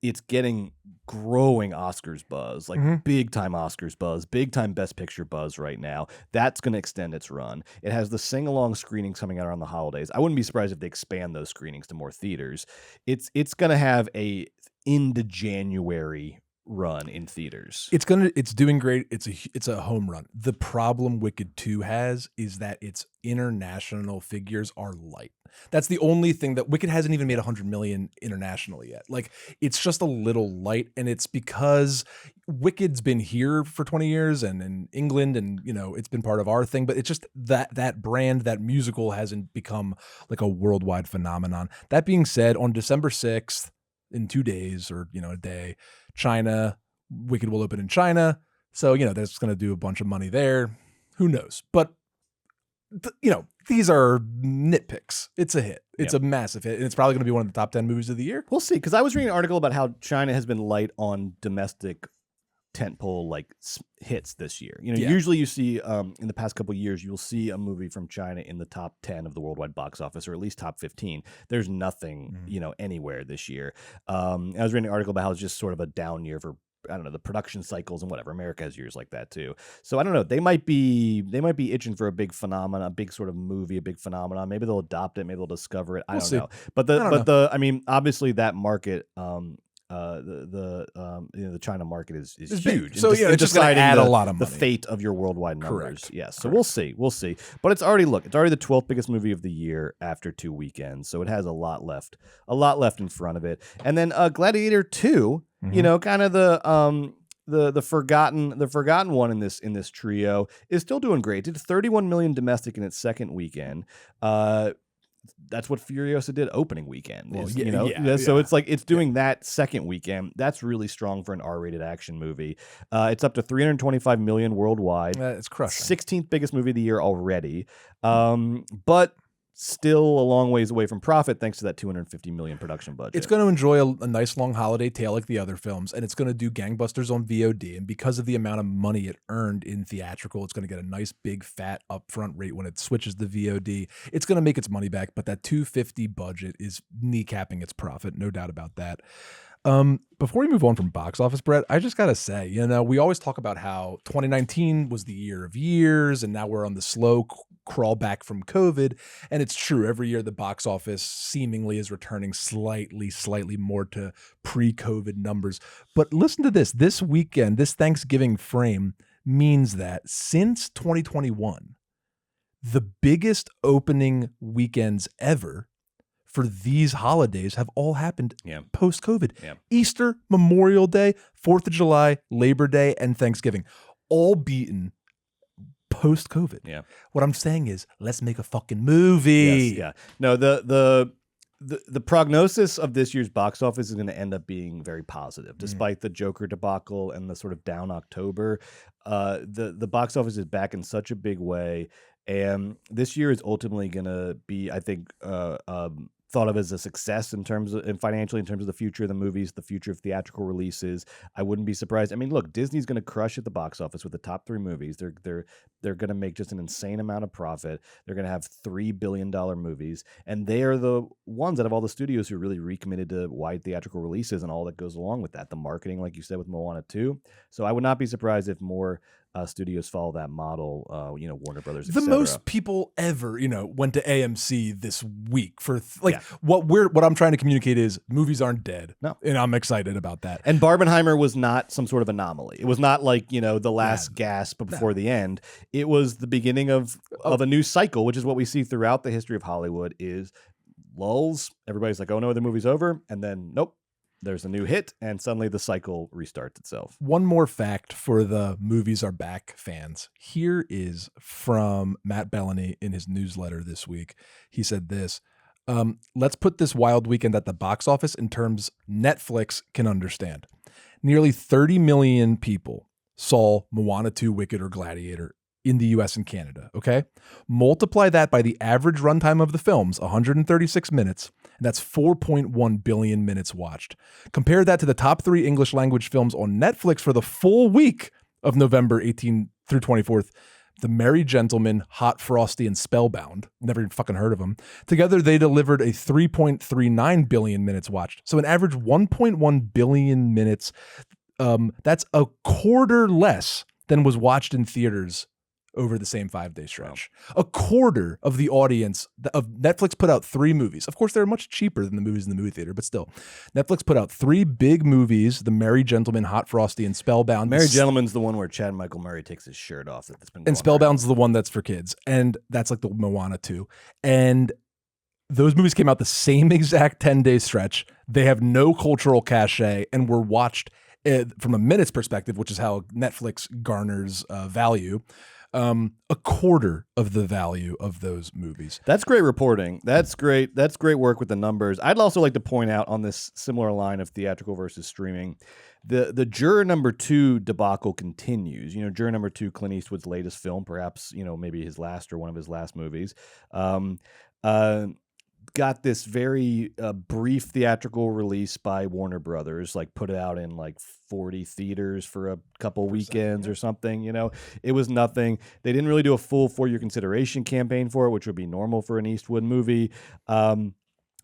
it's getting growing Oscars buzz, like big time Oscars buzz, big time Best Picture buzz right now. That's going to extend its run. It has the sing along screenings coming out around the holidays. I wouldn't be surprised if they expand those screenings to more theaters. It's going to have a into January run in theaters. It's doing great. It's a home run. The problem Wicked 2 has is that its international figures are light. That's the only thing that Wicked hasn't even made 100 million internationally yet. Like, it's just a little light, and it's because Wicked's been here for 20 years and in England, and it's been part of our thing, but it's just that brand, that musical hasn't become like a worldwide phenomenon. That being said, on December 6th, in 2 days or a day, China, Wicked will open in China. So, that's going to do a bunch of money there. Who knows? But, these are nitpicks. It's a hit. It's a massive hit. And it's probably going to be one of the top 10 movies of the year. We'll see. Because I was reading an article about how China has been light on domestic tentpole hits this year. Usually you see in the past couple of years, you'll see a movie from China in the top 10 of the worldwide box office, or at least top 15. There's nothing, anywhere this year. I was reading an article about how it's just sort of a down year for, I don't know, the production cycles and whatever. America has years like that too. So I don't know. They might be itching for a big phenomenon, a big sort of movie, a big phenomenon. Maybe they'll adopt it. Maybe they'll discover it. I don't know. But obviously that market, the China market is huge. So it's just going to add a lot of money. The fate of your worldwide numbers. Correct. Yes. So we'll see. But it's already the 12th biggest movie of the year after 2 weekends. So it has a lot left in front of it. And then Gladiator 2, kind of the forgotten one in this trio, is still doing great. It did 31 million domestic in its second weekend. That's what Furiosa did opening weekend. So it's like it's doing that second weekend. That's really strong for an R-rated action movie. It's up to 325 million worldwide. It's crushing. 16th biggest movie of the year already. But still a long ways away from profit thanks to that 250 million production budget. It's going to enjoy a nice long holiday tail like the other films, and it's going to do gangbusters on VOD. And because of the amount of money it earned in theatrical, it's going to get a nice big fat upfront rate when it switches to VOD. It's going to make its money back, but that 250 budget is kneecapping its profit, no doubt about that. Before we move on from box office, Brett, I just got to say, we always talk about how 2019 was the year of years, and now we're on the slow crawl back from COVID. And it's true. Every year, the box office seemingly is returning slightly more to pre-COVID numbers. But listen to this. This weekend, this Thanksgiving frame means that since 2021, the biggest opening weekends ever for these holidays have all happened post-COVID. Yeah. Easter, Memorial Day, 4th of July, Labor Day, and Thanksgiving, all beaten post-COVID. Yeah. What I'm saying is, let's make a fucking movie. Yes, yeah. No, the prognosis of this year's box office is going to end up being very positive, despite the Joker debacle and the sort of down October. The box office is back in such a big way, and this year is ultimately going to be, I think, thought of as a success in terms of, and financially, in terms of the future of the movies, the future of theatrical releases. I wouldn't be surprised. I mean, look, Disney's going to crush at the box office with the top 3 movies. They're going to make just an insane amount of profit. They're going to have $3 billion movies, and they are the ones out of all the studios who really recommitted to wide theatrical releases and all that goes along with that. The marketing, like you said, with Moana 2. So I would not be surprised if more studios follow that model. Warner Brothers, the etc. most people ever, went to AMC this week for what I'm trying to communicate is movies aren't dead. No, and I'm excited about that. And Barbenheimer was not some sort of anomaly. It was not like the last gasp before the end. It was the beginning of a new cycle, which is what we see throughout the history of Hollywood. Is lulls. Everybody's like, oh no, the movie's over, and then nope. There's a new hit, and suddenly the cycle restarts itself. One more fact for the movies are back fans. Here is from Matt Bellany in his newsletter this week. He said this, let's put this wild weekend at the box office in terms Netflix can understand. Nearly 30 million people saw Moana 2, Wicked, or Gladiator in the US and Canada, okay? Multiply that by the average runtime of the films, 136 minutes, and that's 4.1 billion minutes watched. Compare that to the top 3 English language films on Netflix for the full week of November 18th through 24th. The Merry Gentleman, Hot, Frosty, and Spellbound. Never even fucking heard of them. Together, they delivered a 3.39 billion minutes watched. So an average 1.1 billion minutes. That's a quarter less than was watched in theaters over the same 5-day stretch. Wow. A quarter of the audience of Netflix put out 3 movies. Of course, they're much cheaper than the movies in the movie theater, but still. Netflix put out 3 big movies, The Merry Gentleman, Hot, Frosty, and Spellbound. Merry Gentleman's the one where Chad Michael Murray takes his shirt off. And Spellbound's the one that's for kids. And that's like the Moana 2. And those movies came out the same exact 10-day stretch. They have no cultural cachet and were watched from a minutes perspective, which is how Netflix garners value. A quarter of the value of those movies. That's great reporting. That's great. That's great work with the numbers. I'd also like to point out on this similar line of theatrical versus streaming, the Juror Number 2 debacle continues. Juror Number 2, Clint Eastwood's latest film, perhaps maybe his last or one of his last movies. Got this very brief theatrical release by Warner Brothers, like put it out in like 40 theaters for a couple weekends or something. It was nothing. They didn't really do a full 4-year consideration campaign for it, which would be normal for an Eastwood movie. And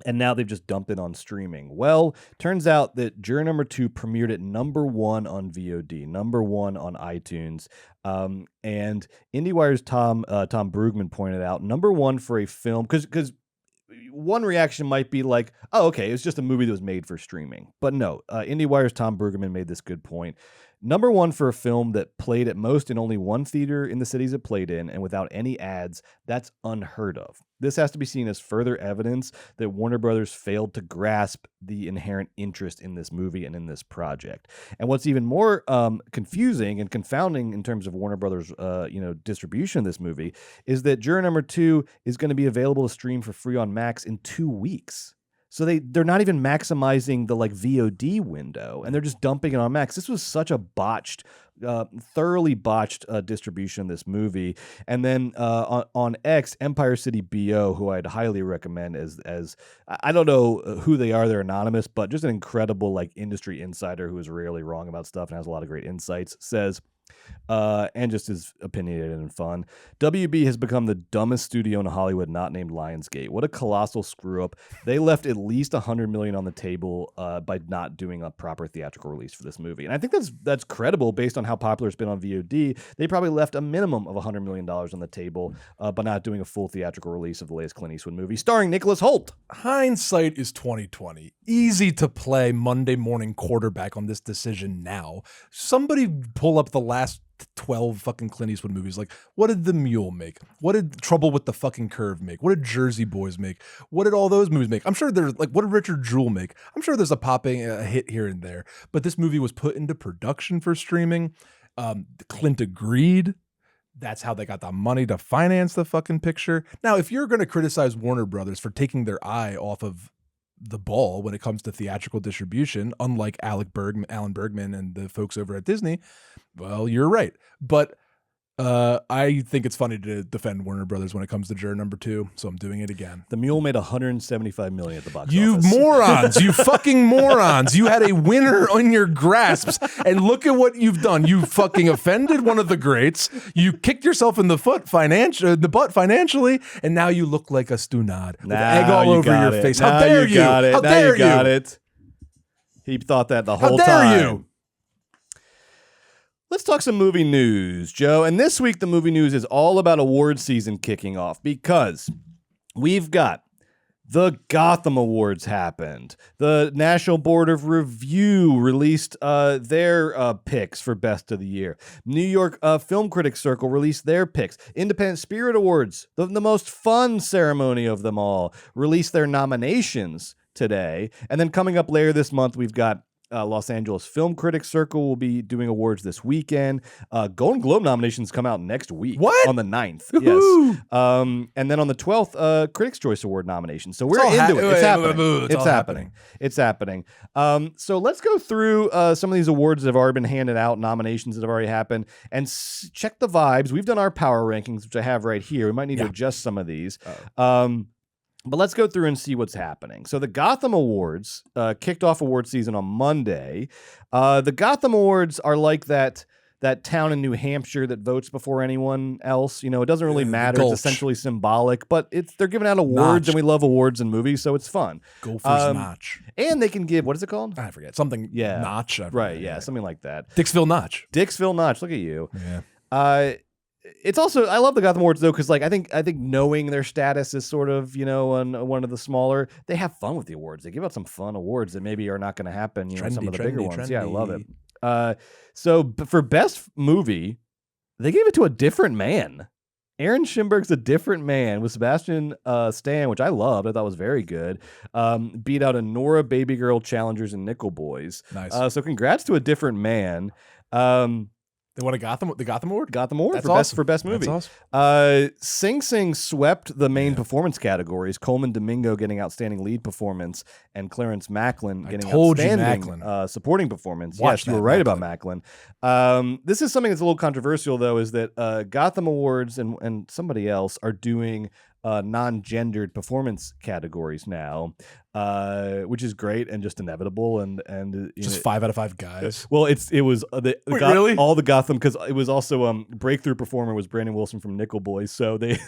now they've just dumped it on streaming. Well, turns out that Juror Number 2 premiered at number 1 on VOD, number 1 on iTunes. And IndieWire's Tom Brugman pointed out, number 1 for a film, because one reaction might be like, oh, okay, it's just a movie that was made for streaming. But no, IndieWire's Tom Brugman made this good point. Number 1 for a film that played at most in only 1 theater in the cities it played in and without any ads, that's unheard of. This has to be seen as further evidence that Warner Brothers failed to grasp the inherent interest in this movie and in this project. And what's even more confusing and confounding in terms of Warner Brothers, distribution of this movie is that Juror Number 2 is going to be available to stream for free on Max in 2 weeks. So they're not even maximizing the VOD window, and they're just dumping it on Max. This was such a thoroughly botched distribution of this movie. And then on X, Empire City BO, who I'd highly recommend as I don't know who they are, they're anonymous, but just an incredible industry insider who is rarely wrong about stuff and has a lot of great insights, says, and just is opinionated and fun, WB has become the dumbest studio in Hollywood not named Lionsgate. What a colossal screw up. They left at least $100 million on the table by not doing a proper theatrical release for this movie. And I think that's credible based on how popular it's been on VOD. They probably left a minimum of $100 million on the table by not doing a full theatrical release of the latest Clint Eastwood movie starring Nicholas Hoult. Hindsight is 2020. Easy to play Monday morning quarterback on this decision now. Somebody pull up the last 12 fucking Clint Eastwood movies. What did The Mule make? What did Trouble with the Fucking Curve make? What did Jersey Boys make? What did all those movies make? I'm sure there's what did Richard Jewell make? I'm sure there's a hit here and there, but this movie was put into production for streaming. Clint agreed. That's how they got the money to finance the fucking picture. Now, if you're going to criticize Warner Brothers for taking their eye off of the ball when it comes to theatrical distribution, unlike Alan Bergman and the folks over at Disney, well, you're right. But I think it's funny to defend Warner Brothers when it comes to Juror Number 2, so I'm doing it again. The Mule made $175 million at the box office. You morons! You fucking morons! You had a winner on your grasps, and look at what you've done. You fucking offended one of the greats. You kicked yourself in the butt financially, and now you look like a stunad with egg all over your face. How dare you? How dare you? Got it. He thought that the whole time. How dare you? Let's talk some movie news, Joe. And this week, the movie news is all about award season kicking off because we've got the Gotham Awards happened. The National Board of Review released their picks for Best of the Year. New York Film Critics Circle released their picks. Independent Spirit Awards, the most fun ceremony of them all, released their nominations today. And then coming up later this month, we've got Los Angeles Film Critics Circle will be doing awards this weekend. Golden Globe nominations come out next week. What? On the 9th. Woo-hoo! Yes. And then on the 12th, Critics' Choice Award nominations. So we're into it. It's happening. It's happening. It's happening. So let's go through some of these awards that have already been handed out, nominations that have already happened, and check the vibes. We've done our power rankings, which I have right here. We might need to adjust some of these. But let's go through and see what's happening. So the Gotham Awards kicked off award season on Monday. The Gotham Awards are like that town in New Hampshire that votes before anyone else. You know, it doesn't really matter. Gulch. It's essentially symbolic, but they're giving out awards, and we love awards and movies, so it's fun. Gophers Notch. And they can give, what is it called? I forget. Something Notch. Right, yeah, something like that. Dixville Notch. Dixville Notch, look at you. Yeah. It's also, I love the Gotham Awards though, because like I think knowing their status is sort of, you know, on one of the smaller, they have fun with the awards. They give out some fun awards that maybe are not going to happen. You know, some of the bigger ones. Yeah, I love it. So for best movie, they gave it to A Different Man. Aaron Schimberg's A Different Man with Sebastian Stan, which I loved. I thought was very good. Beat out Nora, Baby Girl, Challengers, and Nickel Boys. Nice. So congrats to A Different Man. They won the Gotham Award? Gotham Award That's for awesome. best movie. That's awesome. Sing Sing swept the main performance categories. Coleman Domingo getting outstanding lead performance, and Clarence Macklin getting outstanding supporting performance. Yes, you were right about Macklin. This is something that's a little controversial, though, is that Gotham Awards and somebody else are doing non-gendered performance categories now, which is great and just inevitable and just 5 out of 5 guys. Well, it was really? all the Gotham, because it was also breakthrough performer was Brandon Wilson from Nickel Boys, so they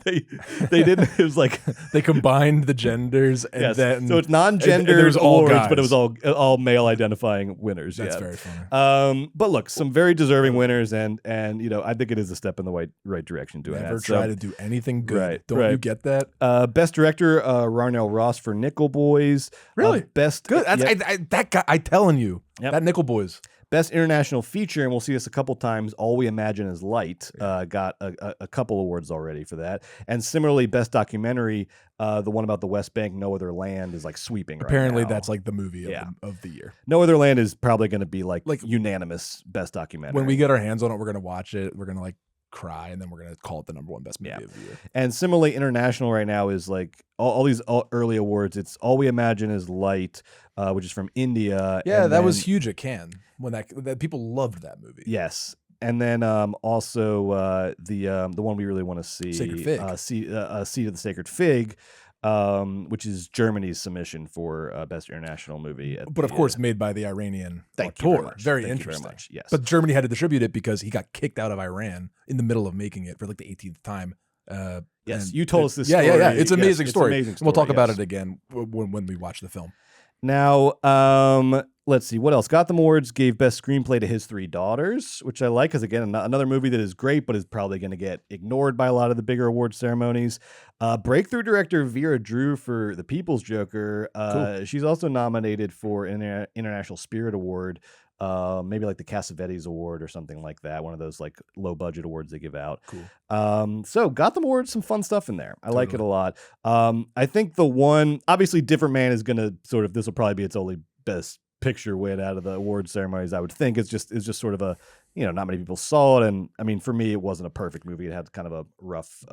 didn't. It was like they combined the genders, and then so it's non-gender there's all awards, guys. but it was all male identifying winners. That's very funny. But look, some very deserving winners, and you know, I think it is a step in the right direction doing that. Never try to do anything good. Right, Don't you get that? Best director, Ronell Ross for Nickel Boys. Really? Best Good. That guy. I telling you, that Nickel Boys. Best International Feature, and we'll see this a couple times, All We Imagine Is Light, got a couple awards already for that. And similarly, Best Documentary, the one about the West Bank, No Other Land, is like sweeping Apparently right now. that's like the movie of the year. No Other Land is probably going to be like unanimous Best Documentary. When we get our hands on it, we're going to watch it. We're going to like cry, and then we're going to call it the #1 best movie of the year. And similarly, international right now is like all these early awards. It's All We Imagine Is Light, which is from India. Yeah, that was huge at Cannes when that people loved that movie. Yes. And then also the one we really want to see, Sacred Fig. Seed of the Sacred Fig, which is Germany's submission for Best International Movie. But of course, made by the Iranian Thank you very auteur. much. Very Thank you interesting. very much. Yes. But Germany had to distribute it because he got kicked out of Iran in the middle of making it for like the 18th time. Yes, you told us this story. Yeah. It's an amazing story. Amazing story. We'll talk about it again when we watch the film. Now, let's see what else. Gotham Awards gave Best Screenplay to His Three Daughters, which I like, because again, another movie that is great, but is probably going to get ignored by a lot of the bigger award ceremonies. Breakthrough director Vera Drew for The People's Joker. Cool. She's also nominated for an International Spirit Award. Maybe like the Cassavetes Award or something like that. One of those like low budget awards they give out. Cool. So Gotham Awards, some fun stuff in there. I like it a lot. I think the one, obviously Different Man is going to sort of, this will probably be its only best picture win out of the award ceremonies, I would think. It's just sort of a, you know, not many people saw it. And I mean, for me, it wasn't a perfect movie. It had kind of a rough,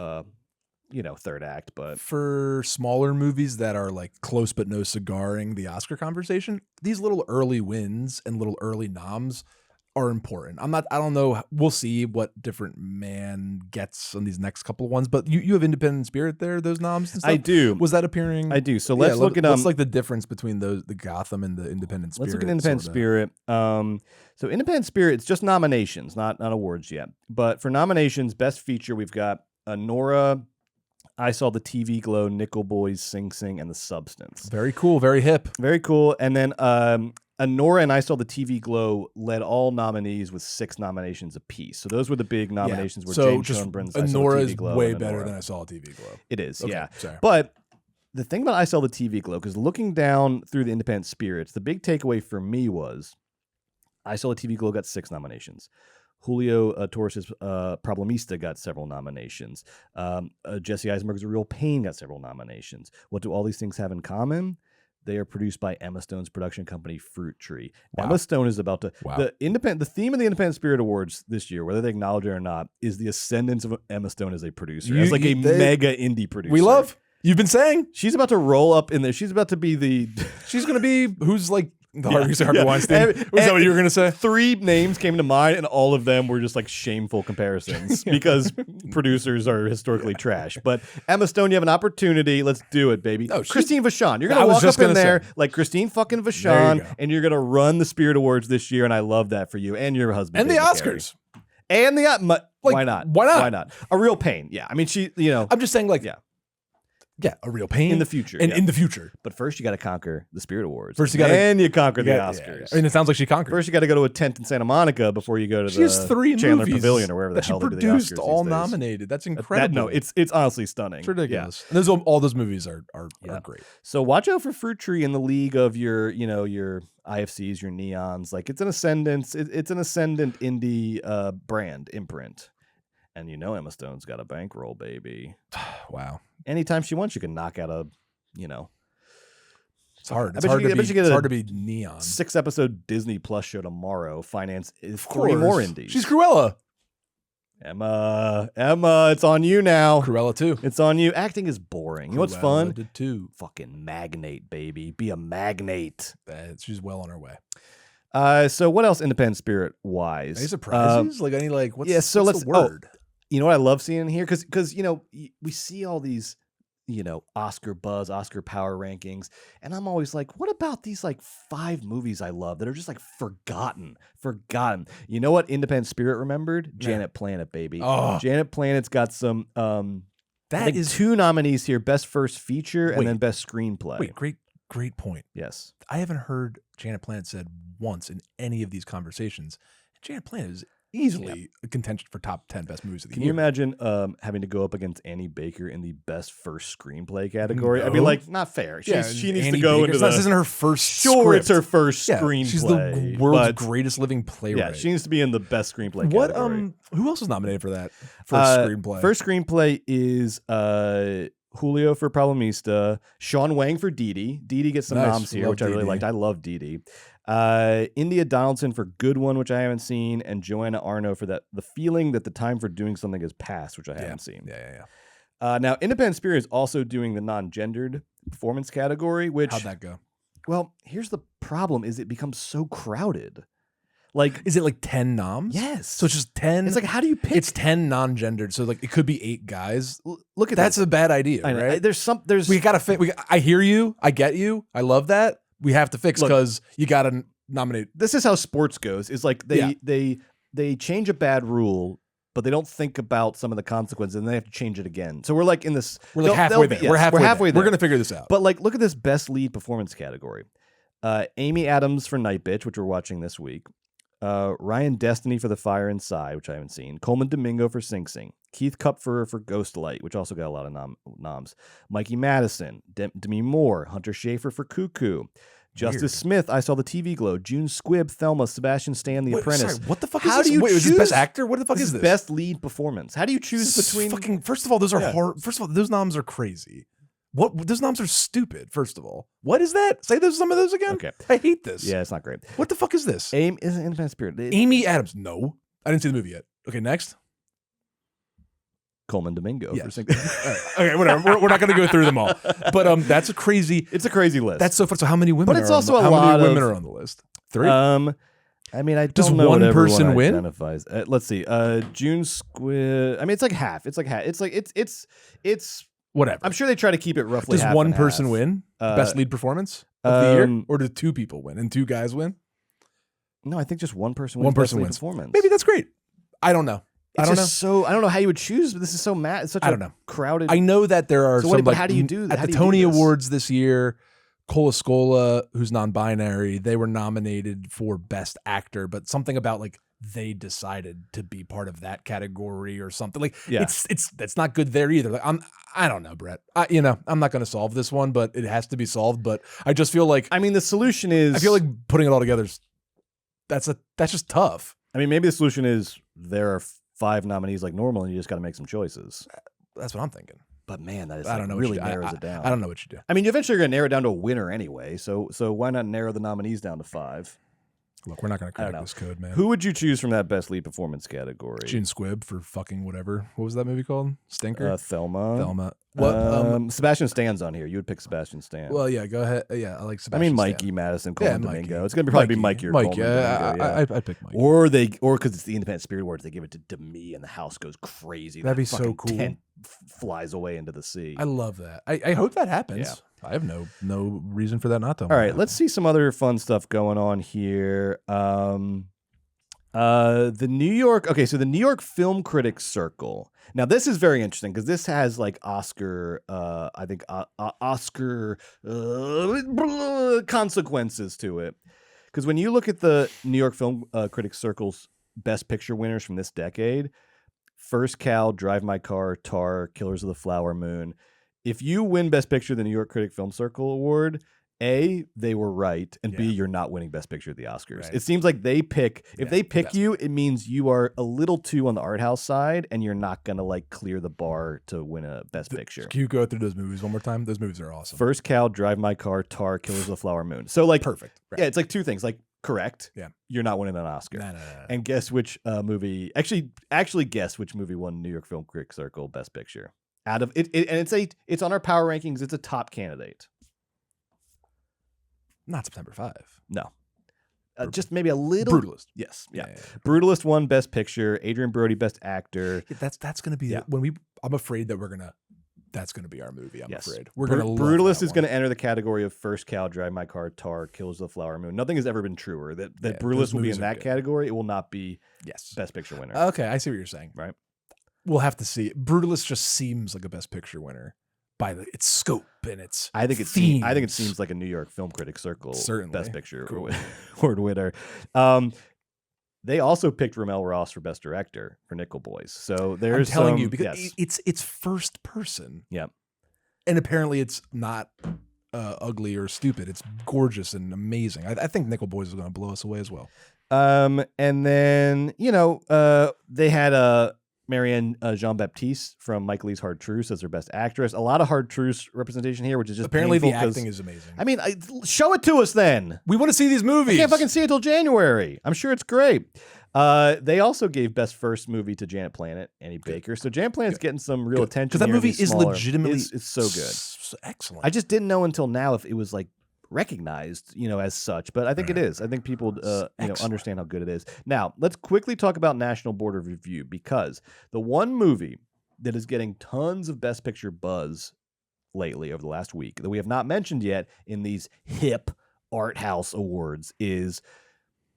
third act, but for smaller movies that are like close but no cigaring the Oscar conversation, these little early wins and little early noms are important. I don't know. We'll see what Different Man gets on these next couple of ones, but you have Independent Spirit there, those noms and stuff? I do. Was that appearing? I do. So let's look at what's like the difference between the Gotham and the Independent Spirit. Let's look at Independent Spirit. So Independent Spirit, it's just nominations, not awards yet. But for nominations, Best Feature, we've got Nora, I saw the TV Glow, Nickel Boys, Sing Sing, and The Substance. Very cool. Very hip. Very cool. And then Anora and I Saw the TV Glow led all nominees with 6 nominations apiece. So those were the big nominations. Where James Schoenbrun's Anora is way better than I Saw TV Glow. It is, Okay, yeah. sorry. But the thing about I Saw the TV Glow, because looking down through the independent spirits, the big takeaway for me was I Saw the TV Glow got 6 nominations. Julio Torres' Problemista got several nominations. Jesse Eisenberg's A Real Pain got several nominations. What do all these things have in common? They are produced by Emma Stone's production company, Fruit Tree. Wow. Emma Stone is about to Wow. the theme of the Independent Spirit Awards this year, whether they acknowledge it or not, is the ascendance of Emma Stone as a producer, as like a mega indie producer. We love. You've been saying She's about to roll up in there. She's about to be the. she's going to be who's like the Harvey Weinstein. Was that what you were going to say? 3 names came to mind, and all of them were just like shameful comparisons because producers are historically trash. But Emma Stone, you have an opportunity. Let's do it, baby. No, Christine Vachon. You're going to walk up in there like Christine fucking Vachon, and you're going to run the Spirit Awards this year, and I love that for you and your husband. And the David Oscars. Carey. And the why not? Why not? Why not? A Real Pain. Yeah. I mean, I'm just saying, like, yeah. Yeah, A Real Pain in the future. and yeah. in the future. But first, you got to conquer the Spirit Awards. First, you got to and you conquer the Oscars. I mean, it sounds like she conquered. First, you got to go to a tent in Santa Monica before you go to She has the 3 Chandler movies Pavilion or wherever the that hell she they do the produced, Oscars all these days. nominated. That's incredible. It's honestly stunning. It's ridiculous. Yeah. And all those movies are great. So watch out for Fruit Tree in the league of your IFCs, your Neons. Like it's an ascendant. It's an ascendant indie brand imprint. And Emma Stone's got a bankroll, baby. Wow. Anytime she wants, you can knock out a. It's hard. It's I bet hard to be neon. 6-episode Disney Plus show tomorrow. Finance 3 more indies. She's Cruella. Emma, it's on you now. Cruella too. It's on you. Acting is boring. You know what's fun? Did too. Fucking magnate, baby. Be a magnate. She's well on her way. So what else independent spirit wise? Any surprises? What's let's the word? You know what I love seeing here? Because we see all these Oscar buzz, Oscar power rankings. And I'm always like, what about these like 5 movies I love that are just like forgotten? You know what independent spirit remembered? Janet Planet, baby. Oh. Janet Planet's got some, That is 2 nominees here, best first feature and then best screenplay. Wait, great point. Yes. I haven't heard Janet Planet said once in any of these conversations. Janet Planet is easily a contention for top 10 best movies of the year. Can you imagine having to go up against Annie Baker in the best first screenplay category? No. I'd be like, not fair. She needs Annie to go Baker. into This isn't her first Sure, it's script. her first screenplay. She's the world's greatest living playwright. Yeah, she needs to be in the best screenplay category. Who else was nominated for that first screenplay? First screenplay is Julio for Problemista, Sean Wang for Dee Dee. Dee Dee gets some noms here, which I really liked. I love Dee Dee. India Donaldson for Good One, which I haven't seen, and Joanna Arno for The Feeling That the Time for Doing Something Has Passed, which I haven't seen. Yeah. Now, Independent Spirit is also doing the non-gendered performance category, which... How'd that go? Well, here's the problem, is it becomes so crowded. Like, is it like 10 noms? Yes. So it's just 10. It's like, how do you pick? It's 10 non-gendered. So like it could be 8 guys. Look at that's a bad idea, I know. right? We gotta fix. I hear you. I get you. I love that. We have to fix because you gotta nominate. This is how sports goes. Is like they change a bad rule, but they don't think about some of the consequences, and they have to change it again. So we're like in this. We're like halfway there. We're halfway there. We're gonna figure this out. But like, look at this best lead performance category. Amy Adams for Night Bitch, which we're watching this week. Ryan Destiny for The Fire Inside, which I haven't seen. Coleman Domingo for Sing Sing. Keith Kupfer for Ghost Light, which also got a lot of noms. Mikey Madison. Demi Moore. Hunter Schafer for Cuckoo. Justice Smith, I Saw the TV Glow. June Squibb, Thelma. Sebastian Stan, The Apprentice. Sorry, what the fuck is this? Is this best actor? What the fuck is this? Best lead performance. How do you choose between... First of all, those are hard. First of all, those noms are crazy. Those noms are stupid, first of all. What is that? Say some of those again. Okay. I hate this. Yeah, it's not great. What the fuck is this? Amy is an Independent Spirit. Amy Adams. No. I didn't see the movie yet. Okay, next. Coleman Domingo. Yes. Okay, whatever. We're not going to go through them all. But that's a crazy... It's a crazy list. That's so fun. So how many women but it's also a lot how many of women are on the list? 3? I mean, I Does don't know one what person everyone win? identifies. Let's see. June Squibb. I mean, it's like half. It's whatever. I'm sure they try to keep it roughly. Does half one and person half. win best lead performance of the year, or do 2 people win and 2 guys win? No, I think just one person wins. One person best lead wins. Performance. Maybe that's great. I don't know. It's I don't just so I don't know how you would choose, but this is so mad. It's such I don't know. crowded. I know that there are So some but how do you do at how the do you do Tony this? Awards this year. Colascola, who's non-binary, they were nominated for Best Actor, but something about like they decided to be part of that category or something. Like that's not good there either. Like I don't know, Brett. I'm not going to solve this one, but it has to be solved. But I just feel like I mean, the solution is I feel like putting it all together. That's just tough. I mean, maybe the solution is there are 5 nominees like normal, and you just got to make some choices. That's what I'm thinking. But man, that is I don't know. really narrows it down. I don't know what you do. I mean, eventually you're gonna narrow it down to a winner anyway. So why not narrow the nominees down to 5? Look, we're not going to crack this code, man. Who would you choose from that best lead performance category? Gene Squibb for fucking whatever. What was that movie called? Stinker? Thelma. Thelma. What? Sebastian Stan's on here. You would pick Sebastian Stan. Well, yeah, go ahead. Yeah, I like I Sebastian mean, Mikey, Stan. Madison, Coleman, Mikey. Domingo. It's gonna probably be Mikey or Coleman. Yeah, I'd pick Mikey. Or because it's the Independent Spirit Awards, they give it to Demi, and the house goes crazy. That'd be That so fucking cool. Tent flies away into the sea. I love that. I hope that happens. Yeah. I have no reason for that not to. All right, let's see some other fun stuff going on here. The New York. Okay, so the New York Film Critics Circle. Now this is very interesting because this has like Oscar. I think Oscar consequences to it. Because when you look at the New York Film Critics Circle's Best Picture winners from this decade, First Cow, Drive My Car, Tar, Killers of the Flower Moon. If you win Best Picture, the New York Critic Film Circle Award, A, they were right, and B, you're not winning Best Picture at the Oscars. Right. It seems like they pick, if they pick you, it means you are a little too on the art house side, and you're not going to like clear the bar to win a Best Picture. Can you go through those movies one more time? Those movies are awesome. First Cow, Drive My Car, Tar, Killers of the Flower Moon. So like, Perfect. Right. Yeah, it's like 2 things. Like, correct. Yeah. You're not winning an Oscar. No. And guess which movie? Actually, guess which movie won New York Film Critics Circle Best Picture? Out of it, and it's on our power rankings. It's a top candidate. Not September 5. No, just maybe a little. Brutalist. Yes, yeah. Brutalist won Best Picture. Adrian Brody Best Actor. Yeah, that's going to be I'm afraid that that's going to be our movie. I'm afraid we're Bru- going to. Brutalist is going to enter the category of First Cow, Drive My Car, Tar, Killers of the Flower Moon. Nothing has ever been truer. That Brutalist will be in that category. It will not be Best Picture winner. Okay, I see what you're saying. Right. We'll have to see. Brutalist just seems like a Best Picture winner by its scope and its. I think it seems like a New York Film Critics Circle Best Picture award winner. They also picked Ramel Ross for Best Director for Nickel Boys. So there's I'm telling you because it's first person. Yeah, and apparently it's not ugly or stupid. It's gorgeous and amazing. I think Nickel Boys is going to blow us away as well. And then they had Marianne Jean-Baptiste from Mike Lee's Hard Truths as their Best Actress. A lot of Hard Truths representation here, which is just apparently the painful acting is amazing. I mean, show it to us then. We want to see these movies. I can't fucking see it until January. I'm sure it's great. They also gave Best First Movie to Janet Planet, Annie Baker. So Janet Planet's getting some real attention because that movie is legitimately it's so good, excellent. I just didn't know until now if it was like recognized, as such, but I think it is. I think people, understand how good it is. Now, let's quickly talk about National Board of Review, because the one movie that is getting tons of Best Picture buzz lately over the last week that we have not mentioned yet in these hip art house awards is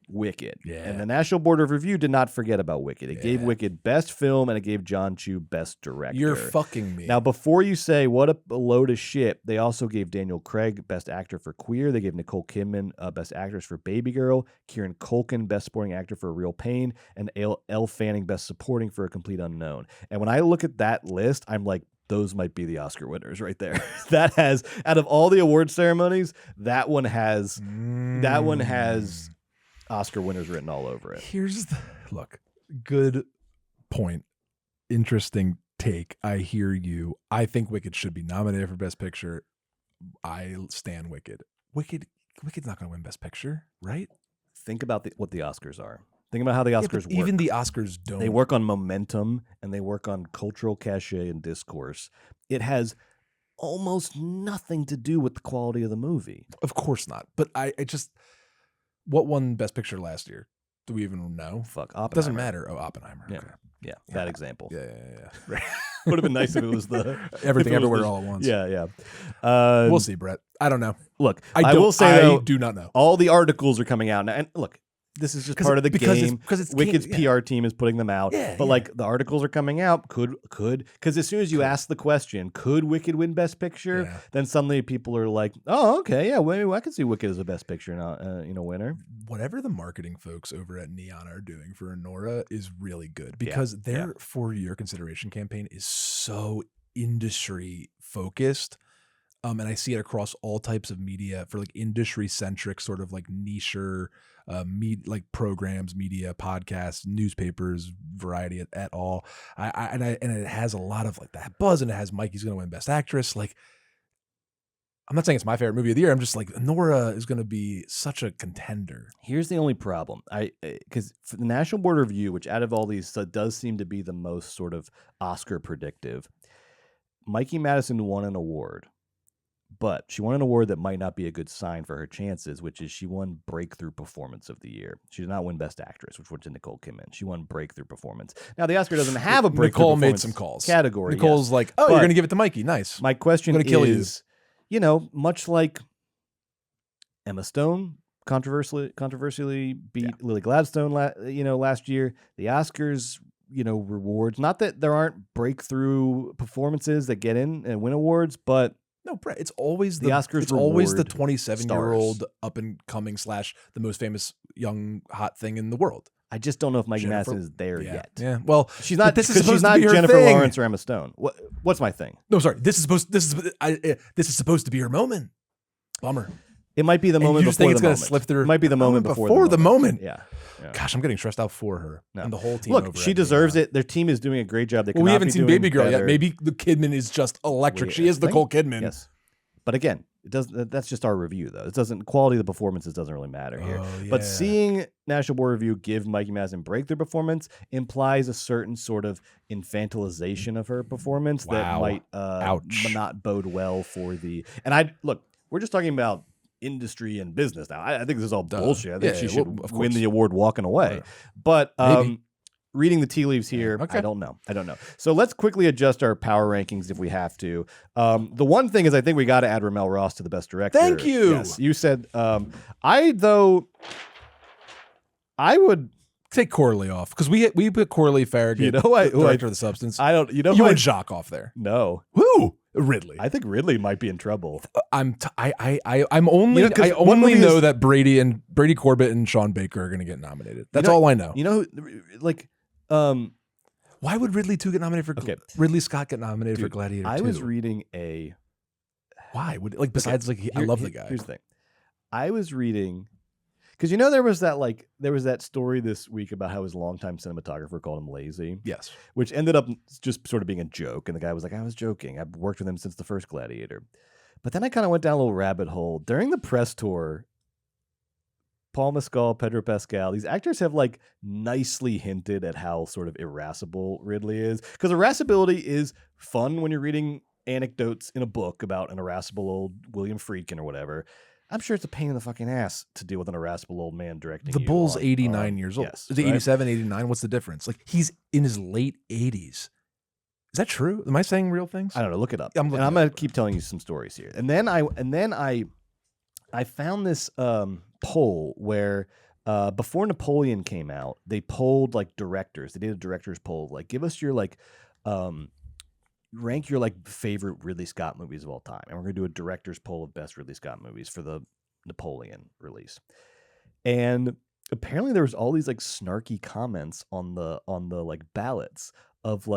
Wicked. Yeah. And the National Board of Review did not forget about Wicked. It gave Wicked Best Film and it gave John Chu Best Director. You're fucking me. Now, before you say what a load of shit, they also gave Daniel Craig Best Actor for Queer. They gave Nicole Kidman Best Actress for Baby Girl, Kieran Culkin Best Supporting Actor for Real Pain, and Elle Fanning Best Supporting for A Complete Unknown. And when I look at that list, I'm like, those might be the Oscar winners right there. That has, out of all the award ceremonies, that one has Oscar winners written all over it. Look, good point. Interesting take. I hear you. I think Wicked should be nominated for Best Picture. I stand Wicked. Wicked's not going to win Best Picture, right? Think about what the Oscars are. Think about how the Oscars work. Even the Oscars don't. They work on momentum and they work on cultural cachet and discourse. It has almost nothing to do with the quality of the movie. Of course not. But I just... What won Best Picture last year? Do we even know? Fuck, Oppenheimer. Doesn't matter. Oh, Oppenheimer. Yeah. Okay. Yeah, that example. Yeah. Right. Would have been nice if it was the Everything Everywhere All at Once. Yeah. We'll see, Brett. I don't know. Look, I will say though, I do not know. All the articles are coming out now, and look, this is just part of the game. Because it's Wicked's PR team is putting them out. But like the articles are coming out. Could because as soon as you ask the question, could Wicked win Best Picture? Then suddenly people are like, oh, okay, yeah, maybe I can see Wicked as a Best Picture winner. Whatever the marketing folks over at Neon are doing for Anora is really good because their For Your Consideration campaign is so industry focused. And I see it across all types of media for like industry centric sort of like niche like programs, media, podcasts, newspapers, variety at all. And it has a lot of like that buzz, and it has Mikey's going to win Best Actress. Like, I'm not saying it's my favorite movie of the year. I'm just like, Anora is going to be such a contender. Here's the only problem. Because for the National Board of Review, which out of all these does seem to be the most sort of Oscar predictive, Mikey Madison won an award. But she won an award that might not be a good sign for her chances, which is she won Breakthrough Performance of the Year. She did not win Best Actress, which went to Nicole Kidman. She won Breakthrough Performance. Now, the Oscar doesn't have a Breakthrough Nicole Performance made some calls. Category. Nicole's like, oh, you're going to give it to Mikey. Nice. My question kill is, much like Emma Stone controversially beat Lily Gladstone last year, the Oscars rewards, not that there aren't breakthrough performances that get in and win awards, but no, Brett, it's always the Oscars. It's always the 27-year-old up and coming / the most famous young hot thing in the world. I just don't know if Mikey Madison is there yet. Yeah, well, she's not. She's not Jennifer Lawrence or Emma Stone. What's my thing? No, sorry. This is supposed to be her moment. Bummer. It might be the moment. You just think it's going to slip through? It might be the moment before the moment. Yeah. Gosh, I'm getting stressed out for her and the whole team. Look, she deserves it. Their team is doing a great job. We haven't seen Baby Girl yet. Maybe the Kidman is just electric. She is Nicole Kidman. Yes. But again, it doesn't. That's just our review, though. It doesn't. Quality of the performances doesn't really matter here. But seeing National Board Review give Mikey Madison Breakthrough Performance implies a certain sort of infantilization of her performance that might not bode well for the. And we're just talking about industry and business now. I think this is all bullshit. I think she should win the award walking away. But reading the tea leaves here, I don't know. So let's quickly adjust our power rankings if we have to. The one thing is I think we got to add Ramel Ross to the Best Director. Thank you. Yes, you said I would take Corley off because we put Corley Farragut, Director of the Substance. I don't. You would Jacques off there. No. Who? Ridley. I think Ridley might be in trouble. I only know that Brady Corbett and Sean Baker are going to get nominated. That's all I know. Why would Ridley 2 get nominated for Ridley Scott get nominated for Gladiator 2? I was reading why would besides I love the guy. Here's the thing. I was reading because there was that story this week about how his longtime cinematographer called him lazy. Yes. Which ended up just sort of being a joke. And the guy was like, I was joking. I've worked with him since the first Gladiator. But then I kind of went down a little rabbit hole. During the press tour, Paul Mescal, Pedro Pascal, these actors have nicely hinted at how sort of irascible Ridley is. Because irascibility is fun when you're reading anecdotes in a book about an irascible old William Friedkin or whatever. I'm sure it's a pain in the fucking ass to deal with an irascible old man directing. The Bull's 89 years old. Yes, is it 87, 89? What's the difference? He's in his late 80s. Is that true? Am I saying real things? I don't know. Look it up. I'm going to keep telling you some stories here. And then I found this poll where before Napoleon came out, they polled directors. They did a director's poll. Give us your rank your favorite Ridley Scott movies of all time. And we're going to do a director's poll of best Ridley Scott movies for the Napoleon release. And apparently there was all these snarky comments on the ballots of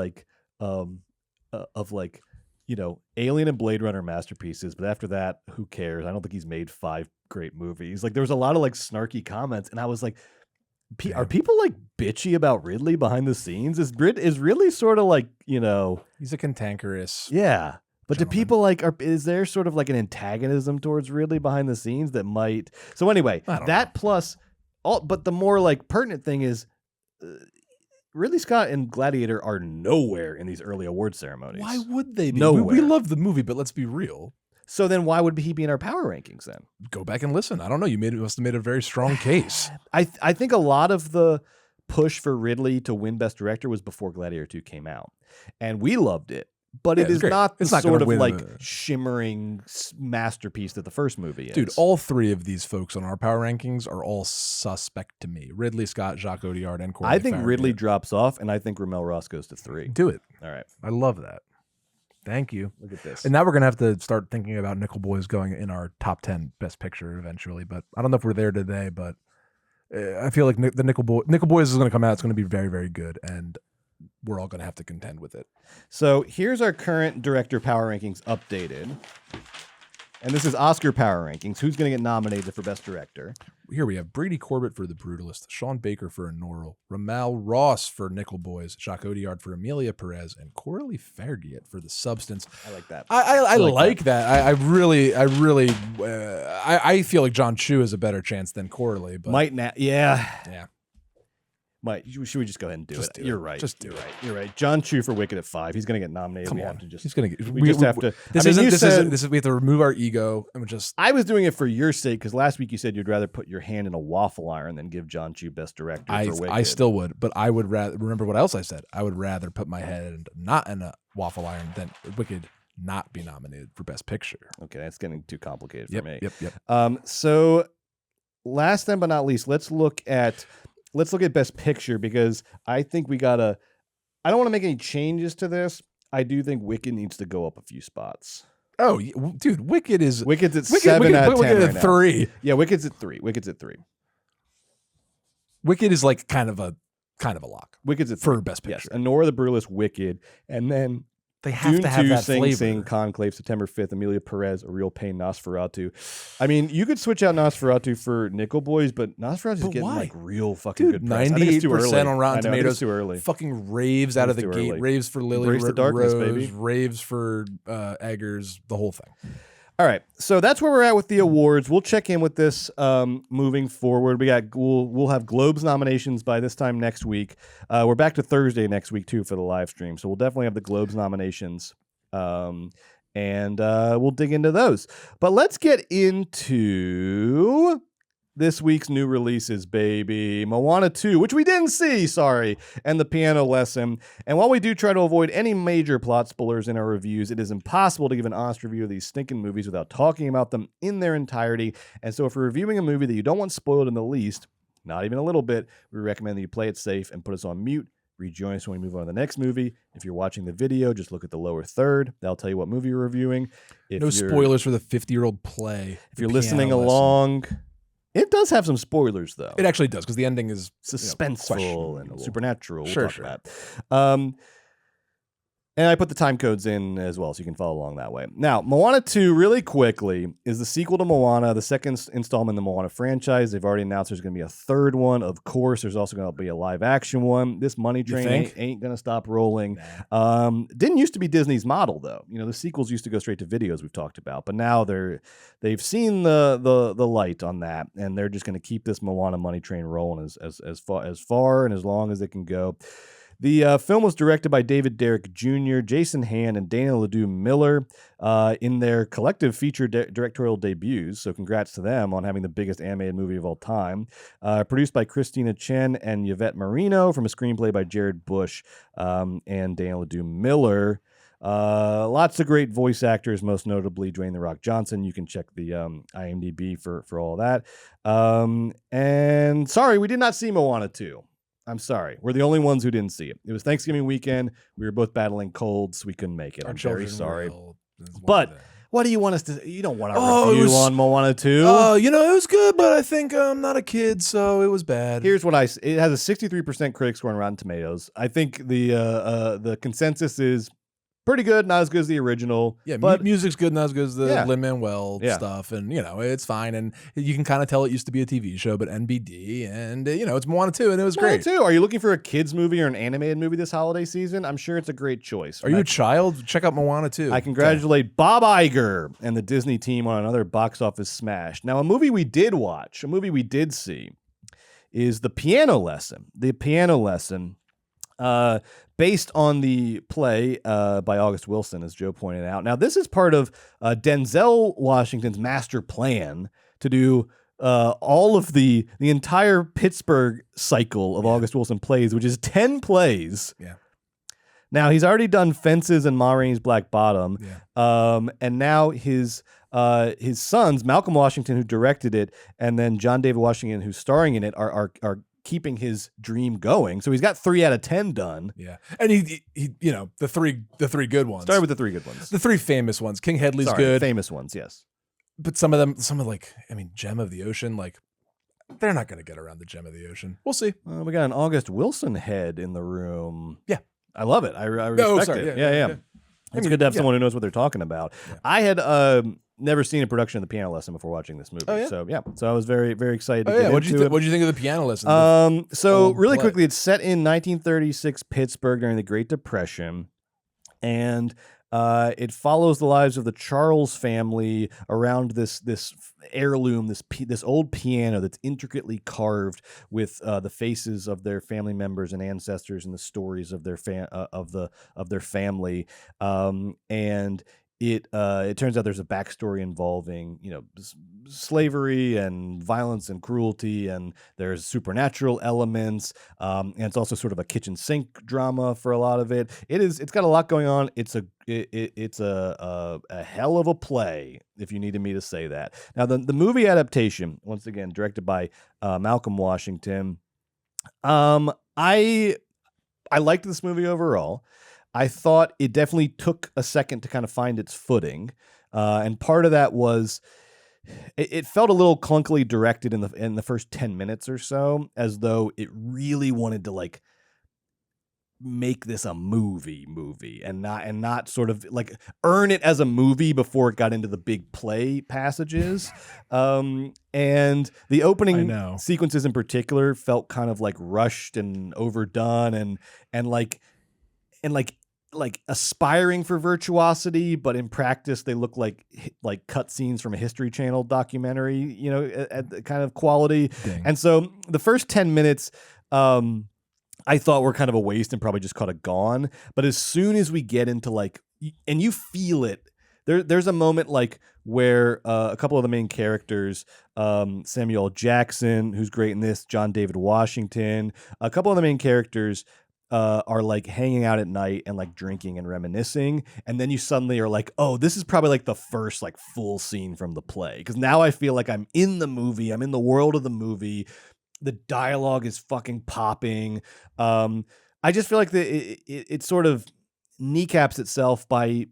Alien and Blade Runner masterpieces, but after that, who cares? I don't think he's made 5 great movies. There was a lot of snarky comments, and I was like, are people bitchy about Ridley behind the scenes? Is Ridley sort of he's a cantankerous. Yeah. But gentleman. Do people is there sort of an antagonism towards Ridley behind the scenes that might? So anyway, that plus but the more pertinent thing is Ridley Scott and Gladiator are nowhere in these early award ceremonies. Why would they be? Nowhere. We love the movie, but let's be real. So then why would he be in our power rankings then? Go back and listen. I don't know. You must have made a very strong case. I think a lot of the push for Ridley to win Best Director was before Gladiator 2 came out. And we loved it. but it is great. not the It's not sort gonna of win like the- shimmering masterpiece that the first movie is. Dude, all three of these folks on our power rankings are all suspect to me. Ridley Scott, Jacques Audiard, and Corey I think Farragut. Ridley drops off, and I think Ramel Ross goes to 3. Do it. All right, I love that. Thank you. look at this. And now we're going to have to start thinking about Nickel Boys going in our top 10 best picture eventually. But I don't know if we're there today, but I feel like the Nickel Boys is going to come out. It's going to be very, very good. And we're all going to have to contend with it. So here's our current director power rankings updated. And this is Oscar power rankings. Who's going to get nominated for Best Director? Here we have Brady Corbett for The Brutalist, Sean Baker for Inoral, Ramal Ross for Nickel Boys, Jacques Audiard for Amelia Perez, and Corey Farragut for The Substance. I like that. I like that. I feel like John Chu has a better chance than Corley. But Yeah. Should we just go ahead and do it? You're right. Just do You're it. right. You're right. John Chu for Wicked at 5. He's going to get nominated. Come we on. have to just. He's gonna get. We just have to. This I mean, you said- isn't. We have to remove our ego and we just. I was doing it for your sake because last week you said you'd rather put your hand in a waffle iron than give John Chu Best Director for Wicked. I still would, but I would rather remember what else I said. I would rather put my head not in a waffle iron than Wicked not be nominated for Best Picture. Okay, that's getting too complicated for me. Yep. So last time but not least, let's look at Best Picture because I think we gotta. I don't want to make any changes to this. I do think Wicked needs to go up a few spots. Oh, dude, Wicked's at 7 out of 10 Wicked right at now. 3. Yeah, Wicked's at 3. Wicked's at 3. Wicked is like kind of a lock Wicked's at for 3. Best Yes, Picture. Honora the Brutalist, Wicked, and then They have Dune to have 2, that Sing flavor. Sing, Conclave, September 5th, Amelia Perez, A Real Pain, Nosferatu. I mean, you could switch out Nosferatu for Nickel Boys, but Nosferatu's But getting why? like real fucking Dude, good press. I think it's too 98% early. on Rotten I know, I think Tomatoes. it's too early. Fucking raves out of the too gate. early. Raves for Lily Embrace the darkness, Rose, baby. raves for Eggers, the whole thing. All right, so that's where we're at with the awards. We'll check in with this moving forward. We'll have Globes nominations by this time next week. We're back to Thursday next week too for the live stream, so we'll definitely have the Globes nominations, and we'll dig into those. But let's get into this week's new releases, baby. Moana 2, which we didn't see, sorry, and The Piano Lesson. And while we do try to avoid any major plot spoilers in our reviews, it is impossible to give an honest review of these stinking movies without talking about them in their entirety. And so if we're reviewing a movie that you don't want spoiled in the least, not even a little bit, we recommend that you play it safe and put us on mute. Rejoin us when we move on to the next movie. If you're watching the video, just look at the lower third. That'll tell you what movie you're reviewing. If No you're- spoilers for the 50-year-old play. If you're listening along, it does have some spoilers, though. It actually does, because the ending is Suspenseful and questionable. supernatural. We'll Sure, talk sure. about that. And I put the time codes in as well, so you can follow along that way. Now, Moana 2, really quickly, is the sequel to Moana, the second installment in the Moana franchise. They've already announced there's going to be a third one. Of course, there's also going to be a live-action one. This money train ain't going to stop rolling. Didn't used to be Disney's model, though. You know, the sequels used to go straight to videos we've talked about, but now they've seen the light on that, and they're just going to keep this Moana money train rolling as far and as long as it can go. The film was directed by David Derrick Jr., Jason Hand, and Dana Ledoux Miller in their collective feature directorial debuts. So congrats to them on having the biggest animated movie of all time. Produced by Christina Chen and Yvette Marino from a screenplay by Jared Bush and Dana Ledoux Miller. Lots of great voice actors, most notably Dwayne "The Rock" Johnson. You can check the IMDb for all that. And sorry, we did not see Moana 2. I'm sorry. We're the only ones who didn't see it. It was Thanksgiving weekend. We were both battling colds. We couldn't make it. I'm very sorry. But what do you want us to... You don't want a review on Moana 2? You know, it was good, but I think I'm not a kid, so it was bad. Here's what it has a 63% critic score on Rotten Tomatoes. I think the consensus is pretty good, not as good as the original. Yeah, but music's good, not as good as the Yeah. Lin-Manuel Yeah. stuff, and you know it's fine. And you can kind of tell it used to be a TV show, but NBD, and you know it's Moana 2, and it was Moana great. 2. Are you looking for a kids movie or an animated movie this holiday season? I'm sure it's a great choice. Are you a child? Check out Moana 2. I congratulate Bob Iger and the Disney team on another box office smash. Now, a movie we did watch, a movie we did see, is The Piano Lesson. The Piano Lesson, based on the play by August Wilson, as Joe pointed out. Now, this is part of Denzel Washington's master plan to do all of the entire Pittsburgh cycle of August Wilson plays, which is 10 plays. Yeah. Now he's already done Fences and Ma Rainey's Black Bottom, and now his sons, Malcolm Washington, who directed it, and then John David Washington, who's starring in it, are keeping his dream going. So he's got 3 out of 10 done. Yeah, and he the three good ones. Start with the 3 good ones. The 3 famous ones. King Hedley's good. Famous ones, yes. But some of like, I mean, Gem of the Ocean, like, they're not going to get around the Gem of the Ocean. We'll see. We got an August Wilson head in the room. Yeah. I love it. I respect it. Yeah. It's good to have someone who knows what they're talking about. Yeah. I had never seen a production of The Piano Lesson before watching this movie. So I was very, very excited to get into it. What did you think of The Piano Lesson? So really quickly, it's set in 1936 Pittsburgh during the Great Depression, and it follows the lives of the Charles family around this heirloom, this old piano that's intricately carved with the faces of their family members and ancestors and the stories of their family, and it turns out there's a backstory involving slavery and violence and cruelty, and there's supernatural elements, and it's also sort of a kitchen sink drama for a lot of it. It's got a lot going on. It's a hell of a play, if you needed me to say that. Now the movie adaptation, once again directed by Malcolm Washington, I liked this movie overall. I thought it definitely took a second to kind of find its footing, and part of that was it felt a little clunkily directed in the first 10 minutes or so, as though it really wanted to like make this a movie and not sort of like earn it as a movie before it got into the big play passages. And the opening sequences in particular felt kind of like rushed and overdone and like aspiring for virtuosity, but in practice they look like cutscenes from a History Channel documentary, at the kind of quality. Dang. And so the first 10 minutes, I thought were kind of a waste and probably just caught a gone. But as soon as we get into and you feel it, there's a moment like where a couple of the main characters, Samuel Jackson, who's great in this, John David Washington, a couple of the main characters are like hanging out at night and like drinking and reminiscing, and then you suddenly are like, oh, this is probably like the first like full scene from the play, because now I feel like I'm in the movie, I'm in the world of the movie, the dialogue is fucking popping. I just feel like it sort of kneecaps itself by,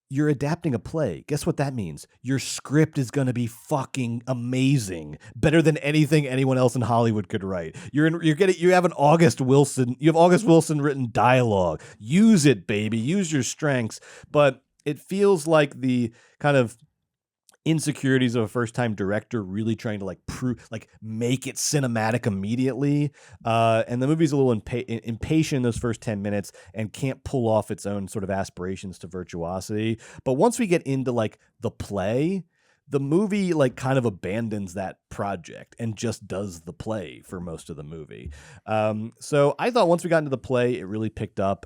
you're adapting a play. Guess what that means? Your script is going to be fucking amazing, better than anything anyone else in Hollywood could write. You have August Wilson written dialogue. Use it, baby. Use your strengths. But it feels like the kind of insecurities of a first-time director really trying to make it cinematic immediately, and the movie's a little impatient in those first 10 minutes and can't pull off its own sort of aspirations to virtuosity. But once we get into like the play, the movie like kind of abandons that project and just does the play for most of the movie. So I thought once we got into the play, it really picked up,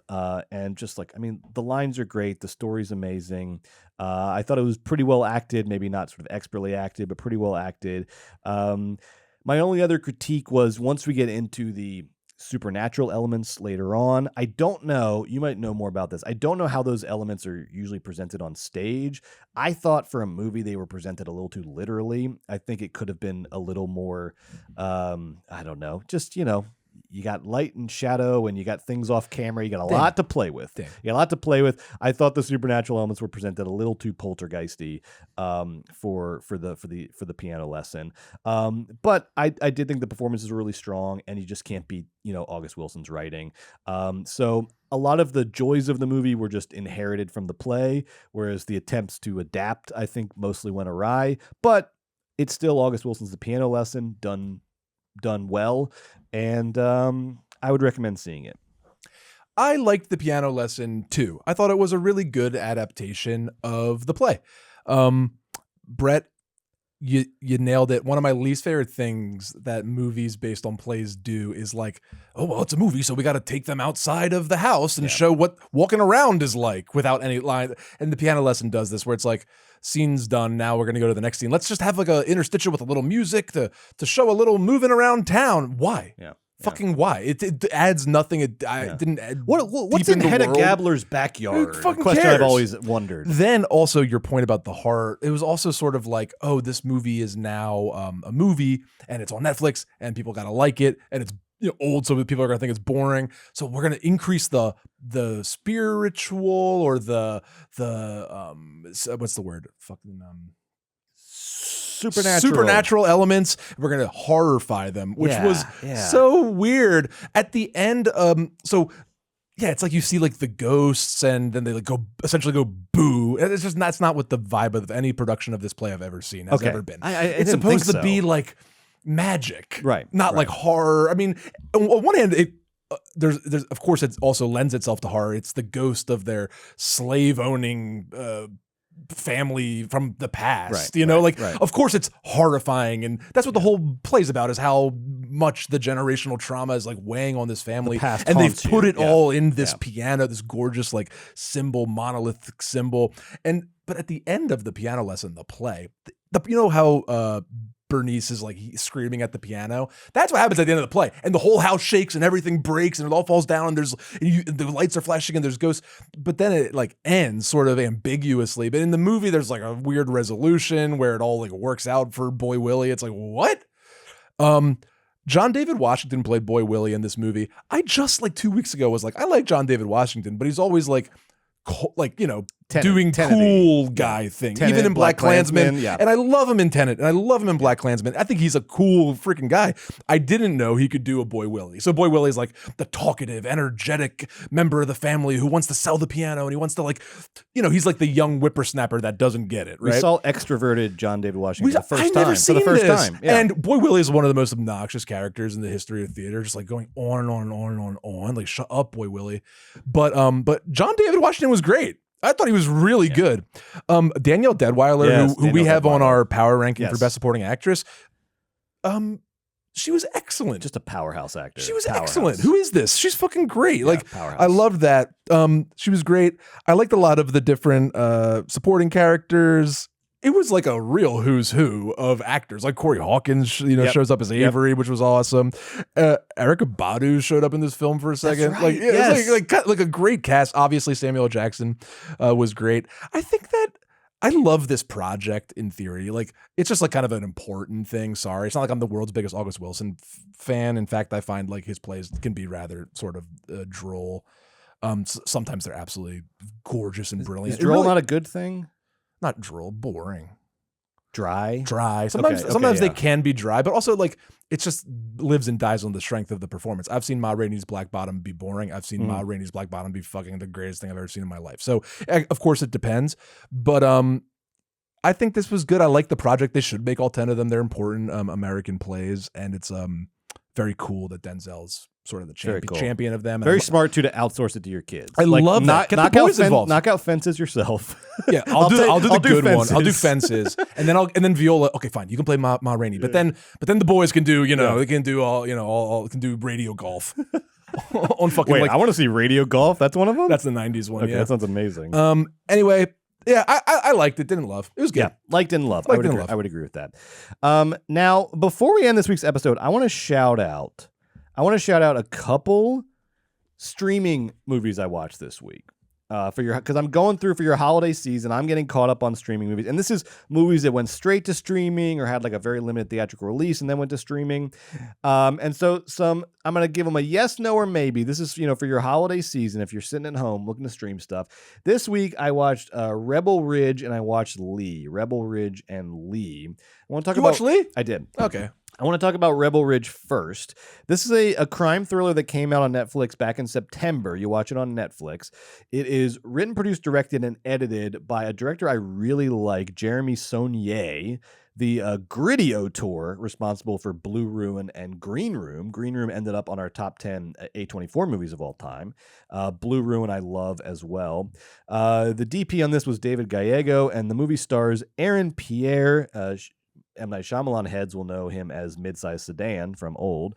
and just the lines are great, the story's amazing. I thought it was pretty well acted, maybe not sort of expertly acted, but pretty well acted. My only other critique was once we get into the supernatural elements later on, I don't know, you might know more about this, I don't know how those elements are usually presented on stage. I thought for a movie they were presented a little too literally. I think it could have been a little more, I don't know, just, you got light and shadow and you got things off camera. You got a lot to play with. You got a lot to play with. I thought the supernatural elements were presented a little too poltergeisty for the piano lesson. But I did think the performances were really strong, and you just can't beat August Wilson's writing. So a lot of the joys of the movie were just inherited from the play, whereas the attempts to adapt, I think, mostly went awry. But it's still August Wilson's The Piano Lesson done well, and I would recommend seeing it. I liked The Piano Lesson too. I thought it was a really good adaptation of the play. Brett, you nailed it. One of my least favorite things that movies based on plays do is like, oh, well, it's a movie, so we got to take them outside of the house and show what walking around is like without any line. And The Piano Lesson does this, where it's like, scene's done, now we're going to go to the next scene. Let's just have like a interstitial with a little music to show a little moving around town. Why? Yeah. Fucking why? It adds nothing. It didn't add. What's in Hedda Gabler's backyard? Who fucking Question cares? I've always wondered. Then also your point about the horror. It was also sort of like, oh, this movie is now a movie and it's on Netflix and people gotta like it and it's old, so people are gonna think it's boring. So we're gonna increase the spiritual or the what's the word? Fucking supernatural elements. We're gonna horrify them, which was so weird. At the end, it's like you see like the ghosts, and then they like essentially go boo. It's just that's not what the vibe of any production of this play I've ever seen has ever been. It's supposed to be like magic, right? Not like horror. I mean, on one hand, there's of course it also lends itself to horror. It's the ghost of their slave owning family from the past, of course it's horrifying, and that's what the whole play's about, is how much the generational trauma is like weighing on this family, and they've put it all in this piano, this gorgeous like symbol, monolithic symbol. But at the end of the piano lesson, the play, how Bernice is like screaming at the piano. That's what happens at the end of the play, and the whole house shakes and everything breaks and it all falls down and the lights are flashing and there's ghosts. But then it like ends sort of ambiguously. But in the movie, there's like a weird resolution where it all like works out for Boy Willie. It's like, what? John David Washington played Boy Willie in this movie. I just like 2 weeks ago was like, I like John David Washington, but he's always like doing cool guy thing, even in Black Klansman. And I love him in Tenet, and I love him in Black Klansman. I think he's a cool freaking guy. I didn't know he could do a Boy Willie. So Boy Willie is like the talkative, energetic member of the family who wants to sell the piano, and he wants to he's like the young whippersnapper that doesn't get it, right? We saw extroverted John David Washington for the first time. Yeah. And Boy Willie is one of the most obnoxious characters in the history of theater, just like going on and on and on and on and on. Like, shut up, Boy Willie. But John David Washington was great. I thought he was really good. Danielle Deadwyler, who we have on our power ranking for Best Supporting Actress, she was excellent. Just a powerhouse actor. She was excellent. Who is this? She's fucking great. Powerhouse. I loved that. She was great. I liked a lot of the different supporting characters. It was like a real who's who of actors. Like Corey Hawkins, shows up as Avery, which was awesome. Erykah Badu showed up in this film for a second. That's right. It was like a great cast. Obviously, Samuel L. Jackson was great. I think that I love this project in theory. Like, it's just like kind of an important thing. Sorry, it's not like I'm the world's biggest August Wilson fan. In fact, I find like his plays can be rather sort of droll. Sometimes they're absolutely gorgeous and brilliant. Is droll not a good thing? Not droll, boring. Dry. Sometimes they can be dry, but also like it just lives and dies on the strength of the performance. I've seen Ma Rainey's Black Bottom be boring. I've seen Ma Rainey's Black Bottom be fucking the greatest thing I've ever seen in my life. So of course it depends, but I think this was good. I like the project. They should make all 10 of them. They're important American plays, and it's very cool that Denzel's sort of the champion of them. Very smart too to outsource it to your kids. I love that. Get the boys involved. Knock out Fences yourself. Yeah, I'll do the good one. I'll do Fences, and then Viola. Okay, fine. You can play Ma Rainey, but then the boys can do they can do all can do radio golf. On fucking wait, I want to see radio golf. That's one of them. That's the 90s one. Okay, yeah, that sounds amazing. Anyway. Yeah, I liked it. Didn't love. It was good. Yeah, liked and loved. I would agree with that. Now, before we end this week's episode, I want to shout out a couple streaming movies I watched this week. Because I'm going through for your holiday season, I'm getting caught up on streaming movies, and this is movies that went straight to streaming or had like a very limited theatrical release and then went to streaming. And so I'm gonna give them a yes, no, or maybe. This is for your holiday season if you're sitting at home looking to stream stuff. This week I watched Rebel Ridge and I watched Lee. Rebel Ridge and Lee. I want to talk about. You watched Lee? I did. Okay. I want to talk about Rebel Ridge first. This is a crime thriller that came out on Netflix back in September. You watch it on Netflix. It is written, produced, directed, and edited by a director I really like, Jeremy Saulnier, the gritty auteur responsible for Blue Ruin and Green Room. Green Room ended up on our top 10 A24 movies of all time. Blue Ruin I love as well. The DP on this was David Gallego, and the movie stars Aaron Pierre. M. Night Shyamalan heads will know him as Midsize Sedan from Old.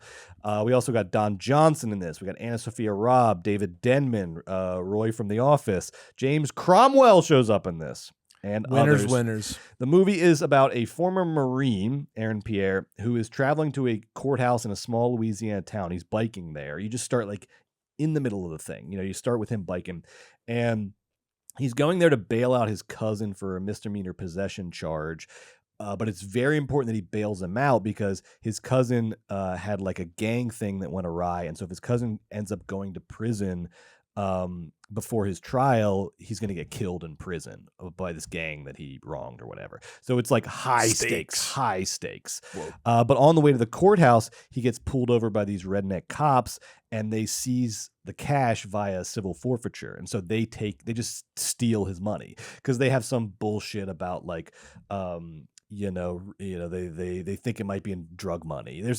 We also got Don Johnson in this. We got Anna Sophia Robb, David Denman, Roy from The Office. James Cromwell shows up in this. and Winners, others. winners. The movie is about a former Marine, Aaron Pierre, who is traveling to a courthouse in a small Louisiana town. He's biking there. You just start like in the middle of the thing. You start with him biking, and he's going there to bail out his cousin for a misdemeanor possession charge. But it's very important that he bails him out because his cousin had like a gang thing that went awry. And so if his cousin ends up going to prison before his trial, he's going to get killed in prison by this gang that he wronged or whatever. So it's like high stakes. But on the way to the courthouse, he gets pulled over by these redneck cops and they seize the cash via civil forfeiture. And so they just steal his money because they have some bullshit about like, they think it might be in drug money. And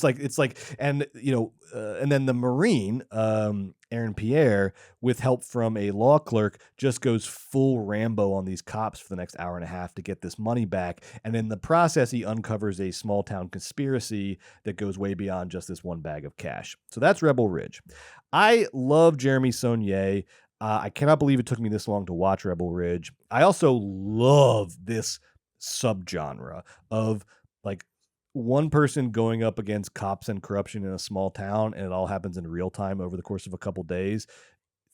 then the Marine, Aaron Pierre, with help from a law clerk, just goes full Rambo on these cops for the next hour and a half to get this money back. And in the process, he uncovers a small town conspiracy that goes way beyond just this one bag of cash. So that's Rebel Ridge. I love Jeremy Saulnier. I cannot believe it took me this long to watch Rebel Ridge. I also love this subgenre of like one person going up against cops and corruption in a small town, and it all happens in real time over the course of a couple days.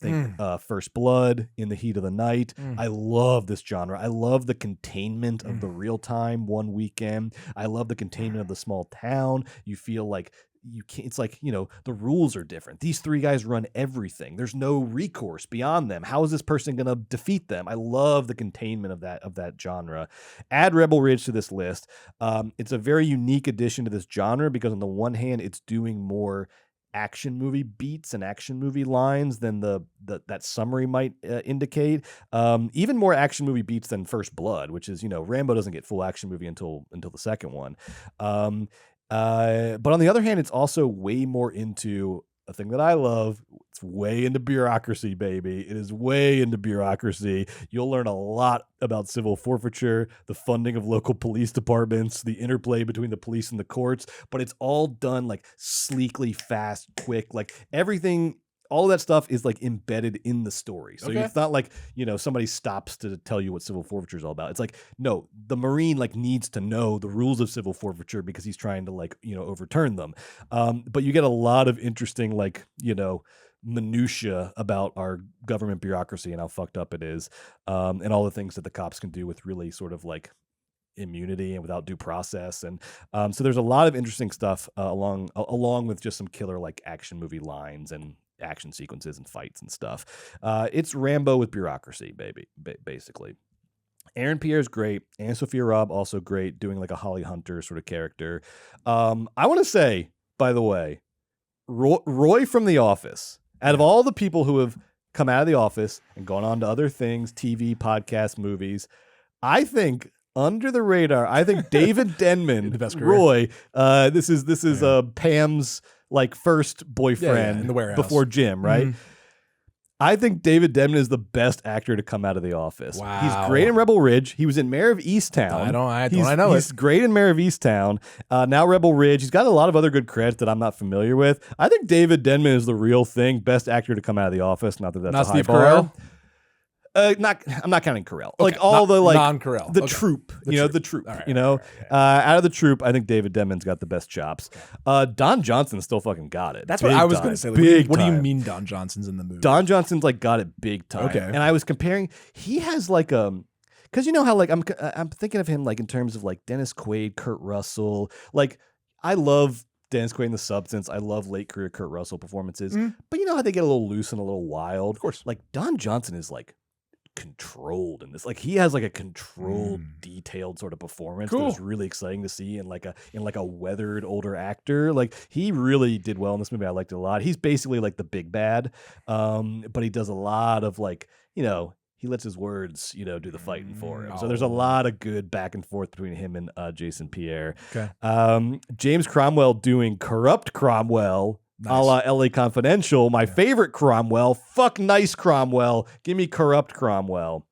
Think First Blood, In the Heat of the Night. I love this genre. I love the containment of the real time one weekend. I love the containment of the small town. You feel like you can't, it's like, the rules are different. These three guys run everything. There's no recourse beyond them. How is this person going to defeat them? I love the containment of that genre. Add Rebel Ridge to this list. It's a very unique addition to this genre because on the one hand, it's doing more action movie beats and action movie lines than that summary might indicate. Even more action movie beats than First Blood, which is, Rambo doesn't get full action movie until the second one. But on the other hand, it's also way more into a thing that I love. It's way into bureaucracy, baby. It is way into bureaucracy. You'll learn a lot about civil forfeiture, the funding of local police departments, the interplay between the police and the courts, but it's all done like sleekly, fast, quick, like everything. All of that stuff is like embedded in the story. So It's not like, somebody stops to tell you what civil forfeiture is all about. It's like, no, the Marine like needs to know the rules of civil forfeiture because he's trying to like, overturn them. But you get a lot of interesting, like, minutia about our government bureaucracy and how fucked up it is. And all the things that the cops can do with really sort of like immunity and without due process. And so there's a lot of interesting stuff along with just some killer like action movie lines and action sequences and fights and stuff. It's Rambo with bureaucracy, baby, basically. Aaron Pierre's great. Anne Sophia Robb also great, doing like a Holly Hunter sort of character. I want to say, by the way, Roy from The Office, out of all the people who have come out of The Office and gone on to other things, TV, podcasts, movies, I think under the radar, I think David Denman, The best Roy, this is Pam's like first boyfriend in the warehouse before Jim, right? I think David Denman is the best actor to come out of The Office. Wow. He's great in Rebel Ridge. He was in Mayor of Easttown. He's great in Mayor of Easttown. Now Rebel Ridge. He's got a lot of other good credits that I'm not familiar with. I think David Denman is the real thing. Best actor to come out of The Office. Not that that's not a high Steve bar. Carell? I'm not counting Carell. Okay, like all the like non-Carell. The troop, the troop. All right, out of the troop, I think David Denman's got the best chops. Don Johnson still fucking got it. That's big what I was time. going to say. Big What do you time. mean Don Johnson's in the movie? Don Johnson's like got it big time. Okay. And I was comparing. He has like because you know how like I'm thinking of him like in terms of like Dennis Quaid, Kurt Russell. Like I love Dennis Quaid in The Substance. I love late career Kurt Russell performances. But you know how they get a little loose and a little wild. Of course. Like Don Johnson is like controlled in this. Like he has like a controlled, detailed sort of performance that was really exciting to see in like a weathered older actor. Like he really did well in this movie. I liked it a lot. He's basically like the big bad, but he does a lot of like, he lets his words, do the fighting for him. So there's a lot of good back and forth between him and Jason Pierre. Okay. James Cromwell doing corrupt Cromwell. Nice. A la LA Confidential, my favorite Cromwell. Fuck nice Cromwell. Give me corrupt Cromwell.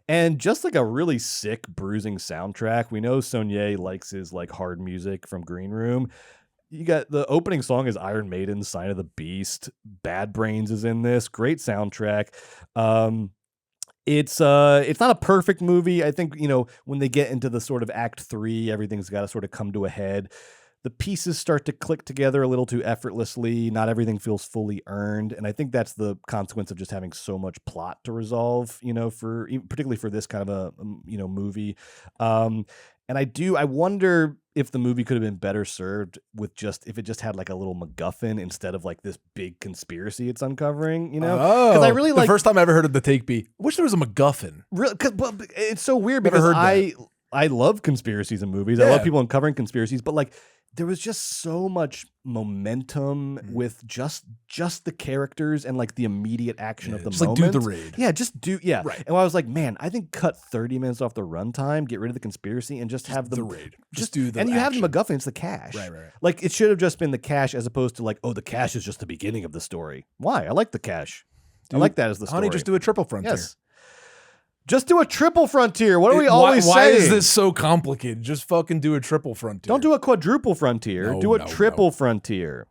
And just like a really sick, bruising soundtrack. We know Saulnier likes his like hard music from Green Room. You got the opening song is Iron Maiden's Sign of the Beast. Bad Brains is in this. Great soundtrack. It's not a perfect movie. I think, when they get into the sort of act 3, everything's got to sort of come to a head. The pieces start to click together a little too effortlessly. Not everything feels fully earned. And I think that's the consequence of just having so much plot to resolve, particularly for this kind of a, movie. And I wonder if the movie could have been better served with if it just had like a little MacGuffin instead of like this big conspiracy it's uncovering, Because I really the first time I ever heard of the take be, I wish there was a MacGuffin. Really, but it's so weird because I love conspiracies in movies. I love people uncovering conspiracies, but like there was just so much momentum with just the characters and like the immediate action of the moment. Like do the raid. Yeah, just do Right. And I was like, man, I think cut 30 minutes off the runtime, get rid of the conspiracy, and just have the raid. Just do the and you action. have the MacGuffin, it's the cash. Right. Like it should have just been the cash as opposed to like, oh, the cash is just the beginning of the story. Why? I like the cash. I like that as the story. Honey, just do a triple frontier. Yes. Just do a triple frontier. What are we always saying? Why is this so complicated? Just fucking do a triple frontier. Don't do a quadruple frontier. Do a triple frontier.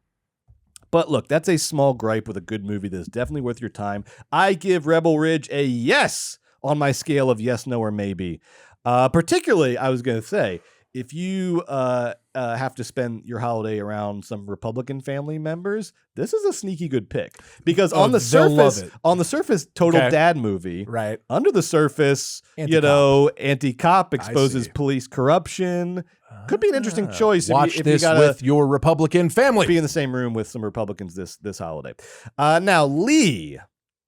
But look, that's a small gripe with a good movie that is definitely worth your time. I give Rebel Ridge a yes on my scale of yes, no, or maybe. Particularly, I was going to say, if you have to spend your holiday around some Republican family members, this is a sneaky good pick because on the surface, total dad movie, right? Under the surface, anti-cop exposes police corruption. Could be an interesting choice. Watch this with your Republican family. Be in the same room with some Republicans this holiday. Now, Lee.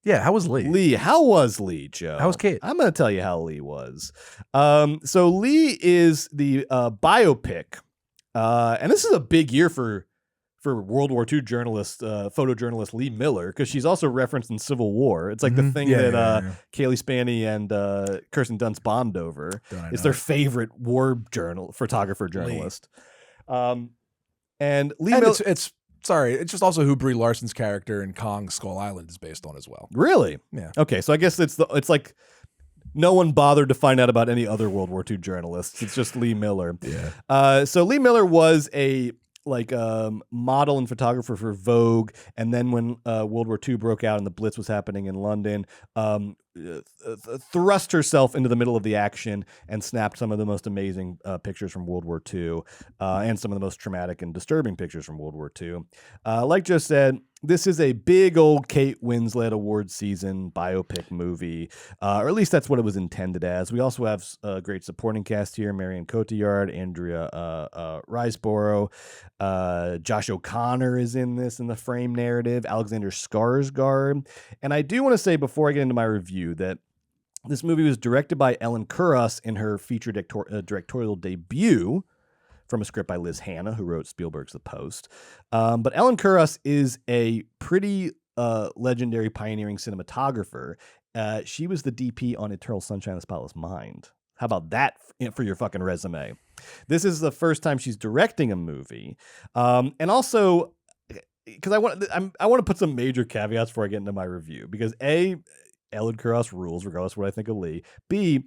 Yeah, how was Lee? How was Lee, Joe? How was Kate? I'm going to tell you how Lee was. So Lee is the biopic, and this is a big year for World War II journalist, photojournalist Lee Miller, because she's also referenced in Civil War. It's like the thing that Kaylee Spaney and Kirsten Dunst bond over. It's their favorite war photographer journalist. And Lee Miller. It's just also who Brie Larson's character in Kong Skull Island is based on as well. Really? Yeah. Okay, so I guess it's like no one bothered to find out about any other World War II journalists. It's just Lee Miller. Yeah. So Lee Miller was a model and photographer for Vogue, and then when World War II broke out and the Blitz was happening in London, thrust herself into the middle of the action and snapped some of the most amazing pictures from World War II and some of the most traumatic and disturbing pictures from World War II. Like Joe said, this is a big old Kate Winslet award season biopic movie, or at least that's what it was intended as. We also have a great supporting cast here: Marion Cotillard, Andrea Riseborough, Josh O'Connor is in this in the frame narrative, Alexander Skarsgård. And I do want to say before I get into my review that this movie was directed by Ellen Kuras in her feature directorial debut, from a script by Liz Hanna, who wrote Spielberg's The Post. But Ellen Kuras is a pretty legendary pioneering cinematographer. She was the DP on Eternal Sunshine of the Spotless Mind. How about that for your fucking resume? This is the first time she's directing a movie. And also, because I want to put some major caveats before I get into my review. Because A, Ellen Kuras rules, regardless of what I think of Lee. B,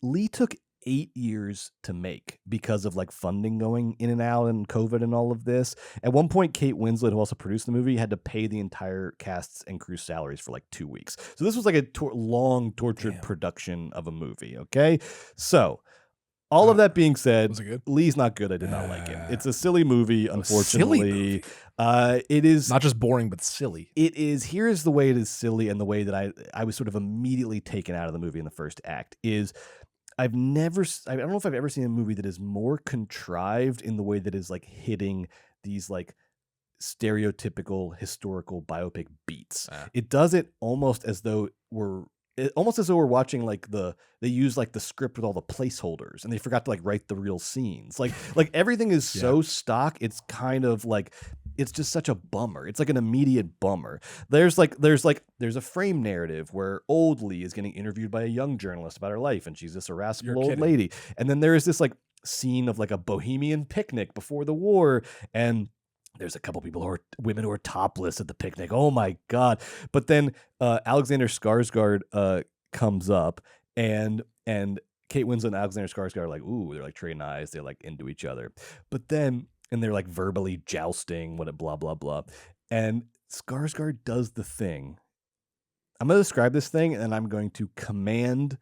Lee took 8 years to make because of like funding going in and out and COVID and all of this. At one point, Kate Winslet, who also produced the movie, had to pay the entire cast's and crew salaries for like 2 weeks. So this was like a long, tortured production of a movie. Okay, so all of that being said, Was it good? Lee's not good. I did not like it. It's a silly movie, unfortunately. Silly movie. It is not just boring, but silly. It is. Here's the way it is silly, and the way that I was sort of immediately taken out of the movie in the first act is. I don't know if I've ever seen a movie that is more contrived in the way that is like hitting these like stereotypical historical biopic beats. It does it almost as though we're watching like they use like the script with all the placeholders and they forgot to like write the real scenes. Like everything is so stock. It's kind of like, it's just such a bummer. It's like an immediate bummer. There's a frame narrative where old Lee is getting interviewed by a young journalist about her life, and she's this irascible old lady. And then there is this like scene of like a bohemian picnic before the war, and there's a couple women who are topless at the picnic. Oh my God. But then Alexander Skarsgård comes up, and Kate Winslet and Alexander Skarsgård are like, ooh, they're like trading eyes. They're like into each other. But then, and they're like verbally jousting, blah, blah, blah. And Skarsgård does the thing. I'm going to describe this thing, and I'm going to command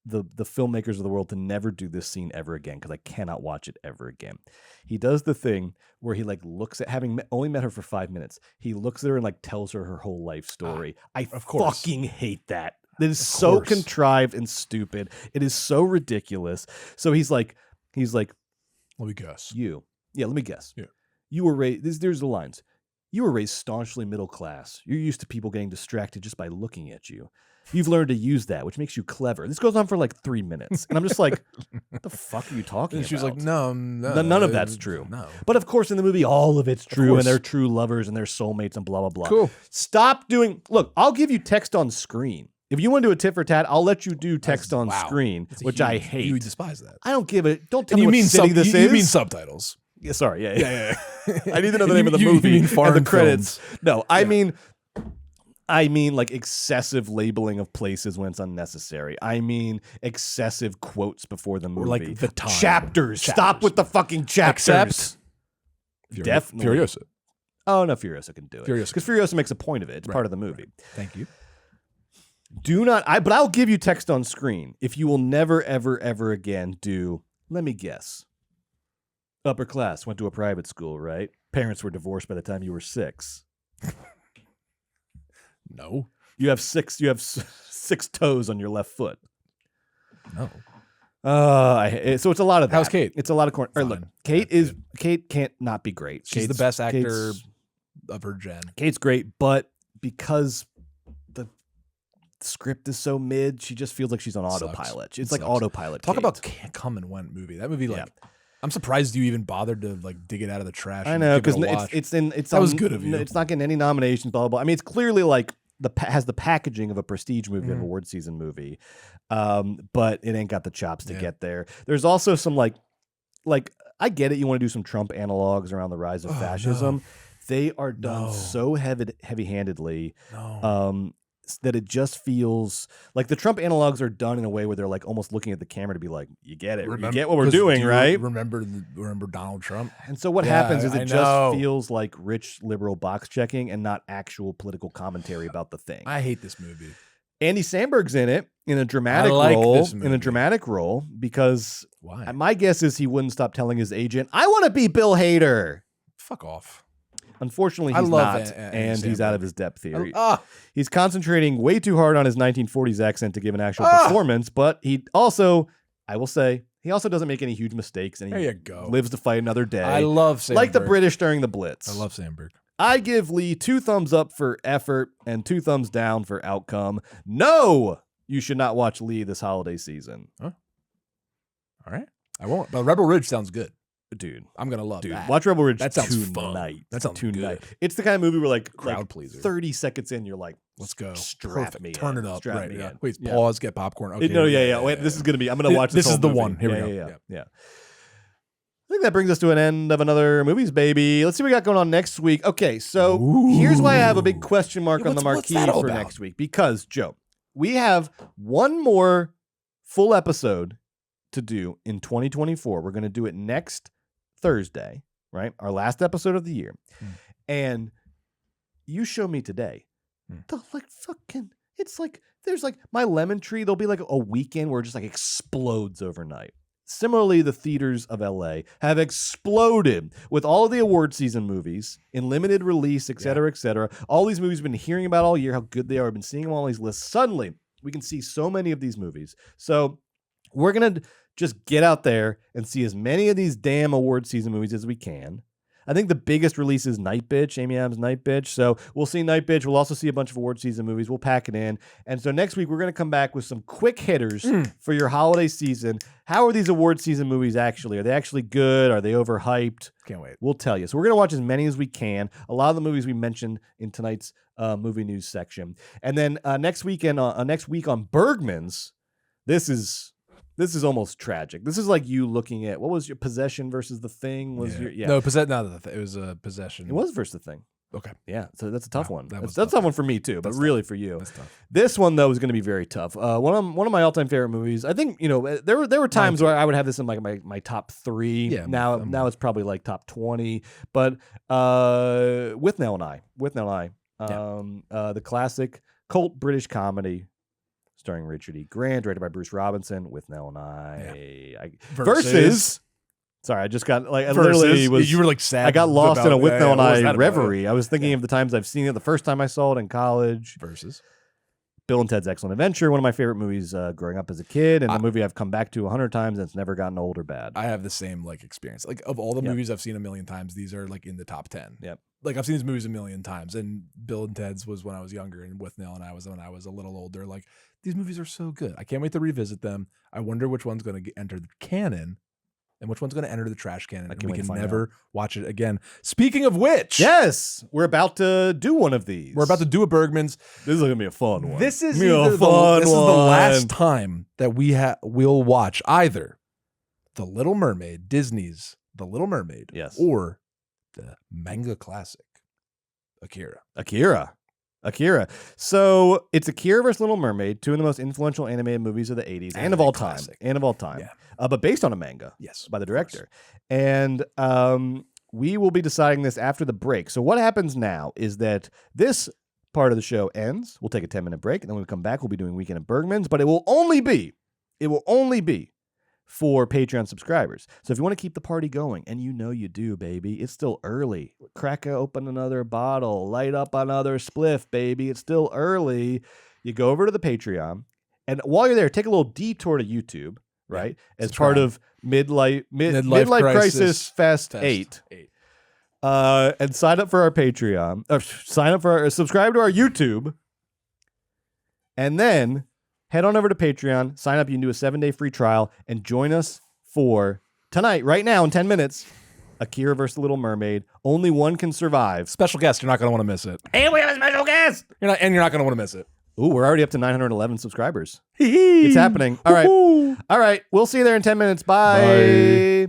the filmmakers of the world to never do this scene ever again, because I cannot watch it ever again. He does the thing where he like looks at, having only met her for 5 minutes, he looks at her and like tells her whole life story. I fucking hate that. It is so contrived and stupid. It is so ridiculous. So he's like, let me guess. Let me guess. Yeah. You were raised, there's the lines. You were raised staunchly middle class. You're used to people getting distracted just by looking at you. You've learned to use that, which makes you clever. This goes on for like 3 minutes. And I'm just like, what the fuck are you talking about? She was like, no, none of that's true. No. But of course, in the movie, all of it's true. And they're true lovers and they're soulmates and blah, blah, blah. Cool. Stop doing, look, I'll give you text on screen. If you want to do a tit for tat, I'll let you do text on screen, which I hate. You despise that. I don't give it. Don't tell me what city this is. You mean subtitles. Yeah, sorry. Yeah. I need to know the name of the movie you mean foreign and the credits. films. No, I mean like excessive labeling of places when it's unnecessary. I mean excessive quotes before the movie. Or like the time. Chapters. Stop with the fucking chapters. Except Definitely. Furiosa. Oh, no, Furiosa can do it. Furiosa. Because Furiosa makes a point of it. It's part of the movie. Thank you. But I'll give you text on screen if you will never, ever, ever again do, let me guess. Upper class, went to a private school, right? Parents were divorced by the time you were 6. No. You have six toes on your left foot. No. So it's a lot of that. How's Kate? It's a lot of corn. Look, Kate can't not be great. She's the best actor of her gen. Kate's great, but because the script is so mid, she just feels like she's on autopilot. It's like autopilot. Talk Kate. about come and went movie. That movie, I'm surprised you even bothered to like dig it out of the trash. I know, because that was good of you. It's not getting any nominations. Blah blah blah. I mean, it's clearly like has the packaging of a prestige movie, of an award season movie, but it ain't got the chops to get there. There's also some like I get it. You want to do some Trump analogs around the rise of fascism. No. They are done so heavy-handedly. No. That it just feels like the Trump analogs are done in a way where they're like almost looking at the camera to be like, you get it. You get what we're doing, right? Remember Donald Trump? And so what happens is it just feels like rich liberal box checking and not actual political commentary about the thing. I hate this movie. Andy Samberg's in it in a dramatic role because my guess is he wouldn't stop telling his agent, I want to be Bill Hader. Fuck off. Unfortunately, he's not, and he's out of his depth here. He's concentrating way too hard on his 1940s accent to give an actual performance, but he also, I will say, he also doesn't make any huge mistakes, and he lives to fight another day. I love Samberg. Like the British during the Blitz. I love Samberg. I give Lee 2 thumbs up for effort and 2 thumbs down for outcome. No, you should not watch Lee this holiday season. Huh? All right. I won't, but Rebel Ridge sounds good. Dude, I'm gonna love that. Watch Rebel Ridge. That sounds tonight. Fun. That sounds tonight. It's the kind of movie where crowd pleaser. 30 seconds in, you're like, let's go. Strap me. Turn in. it up. Strap me in. Wait, pause. Get popcorn. Okay. Wait, this is gonna be. I'm gonna watch. This is the movie. one. Here we go. Yeah. I think that brings us to an end of another Movies Baby. Let's see what we got going on next week. Okay, so here's why I have a big question mark on the marquee for next week. Because, Joe, we have one more full episode to do in 2024. We're going to do it next Thursday, right? Our last episode of the year. And you show me today, it's like, there's like my Lemon Tree, there'll be like a weekend where it just like explodes overnight. Similarly, the theaters of LA have exploded with all of the award season movies in limited release, et cetera, et cetera. All these movies we've been hearing about all year, how good they are. We've been seeing them on all these lists. Suddenly, we can see so many of these movies. So we're going to just get out there and see as many of these damn award season movies as we can. I think the biggest release is Night Bitch, Amy Adams' Night Bitch. So we'll see Night Bitch. We'll also see a bunch of award season movies. We'll pack it in. And so next week, we're going to come back with some quick hitters for your holiday season. How are these award season movies actually? Are they actually good? Are they overhyped? Can't wait. We'll tell you. So we're going to watch as many as we can. A lot of the movies we mentioned in tonight's movie news section. And then next week on Bergman's, this is almost tragic. This is like you looking at, what was your Possession versus The Thing? It was a Possession. It was versus The Thing. Okay. Yeah, so that's a tough one. That's tough. a tough one for me too, but really for you. That's tough. This one though is going to be very tough. One of my all-time favorite movies. I think, there were times where I would have this in like my top 3. Yeah. Now it's probably like top 20, but With Nell and I, the classic cult British comedy starring Richard E. Grant, directed by Bruce Robinson, with Nell and I. Versus. Sorry, I just got like I literally was. You were like sad. I got lost in a with Nell and I reverie. I I was thinking of the times I've seen it. The first time I saw it in college. Versus Bill and Ted's Excellent Adventure, one of my favorite movies growing up as a kid, and the movie I've come back to 100 times and it's never gotten old or bad. I have the same like experience. Like of all the movies I've seen a million times, these are like in the top 10. Yep. Like I've seen these movies a million times, and Bill and Ted's was when I was younger, and with Nell and I was when I was a little older. Like these movies are so good. I can't wait to revisit them. I wonder which one's going to enter the canon and which one's going to enter the trash can, and we can never watch it again. Speaking of which, yes, we're about to do one of these. We're about to do a Bergman's. This is going to be a fun one. This is the last time that we'll watch either The Little Mermaid, Disney's The Little Mermaid, yes, or the manga classic Akira. So it's Akira versus Little Mermaid, two of the most influential animated movies of the 80s and of all time. Yeah. But based on a manga, yes, by the director. And we will be deciding this after the break. So what happens now is that this part of the show ends. We'll take a 10-minute break, and then when we come back, we'll be doing Weekend at Bergman's. But it will only be for Patreon subscribers. So if you want to keep the party going, and you know you do, baby, it's still early. Crack open another bottle, light up another spliff, baby. It's still early. You go over to the Patreon, and while you're there, take a little detour to YouTube, right? As part of Midlife Crisis Fest 8. And sign up for our Patreon, or subscribe to our YouTube, and then head on over to Patreon, sign up. You can do a 7-day free trial and join us for tonight, right now, in 10 minutes, Akira vs. Little Mermaid. Only one can survive. Special guest. You're not going to want to miss it. And we have a special guest. You're not going to want to miss it. Ooh, we're already up to 911 subscribers. It's happening. All right. We'll see you there in 10 minutes. Bye.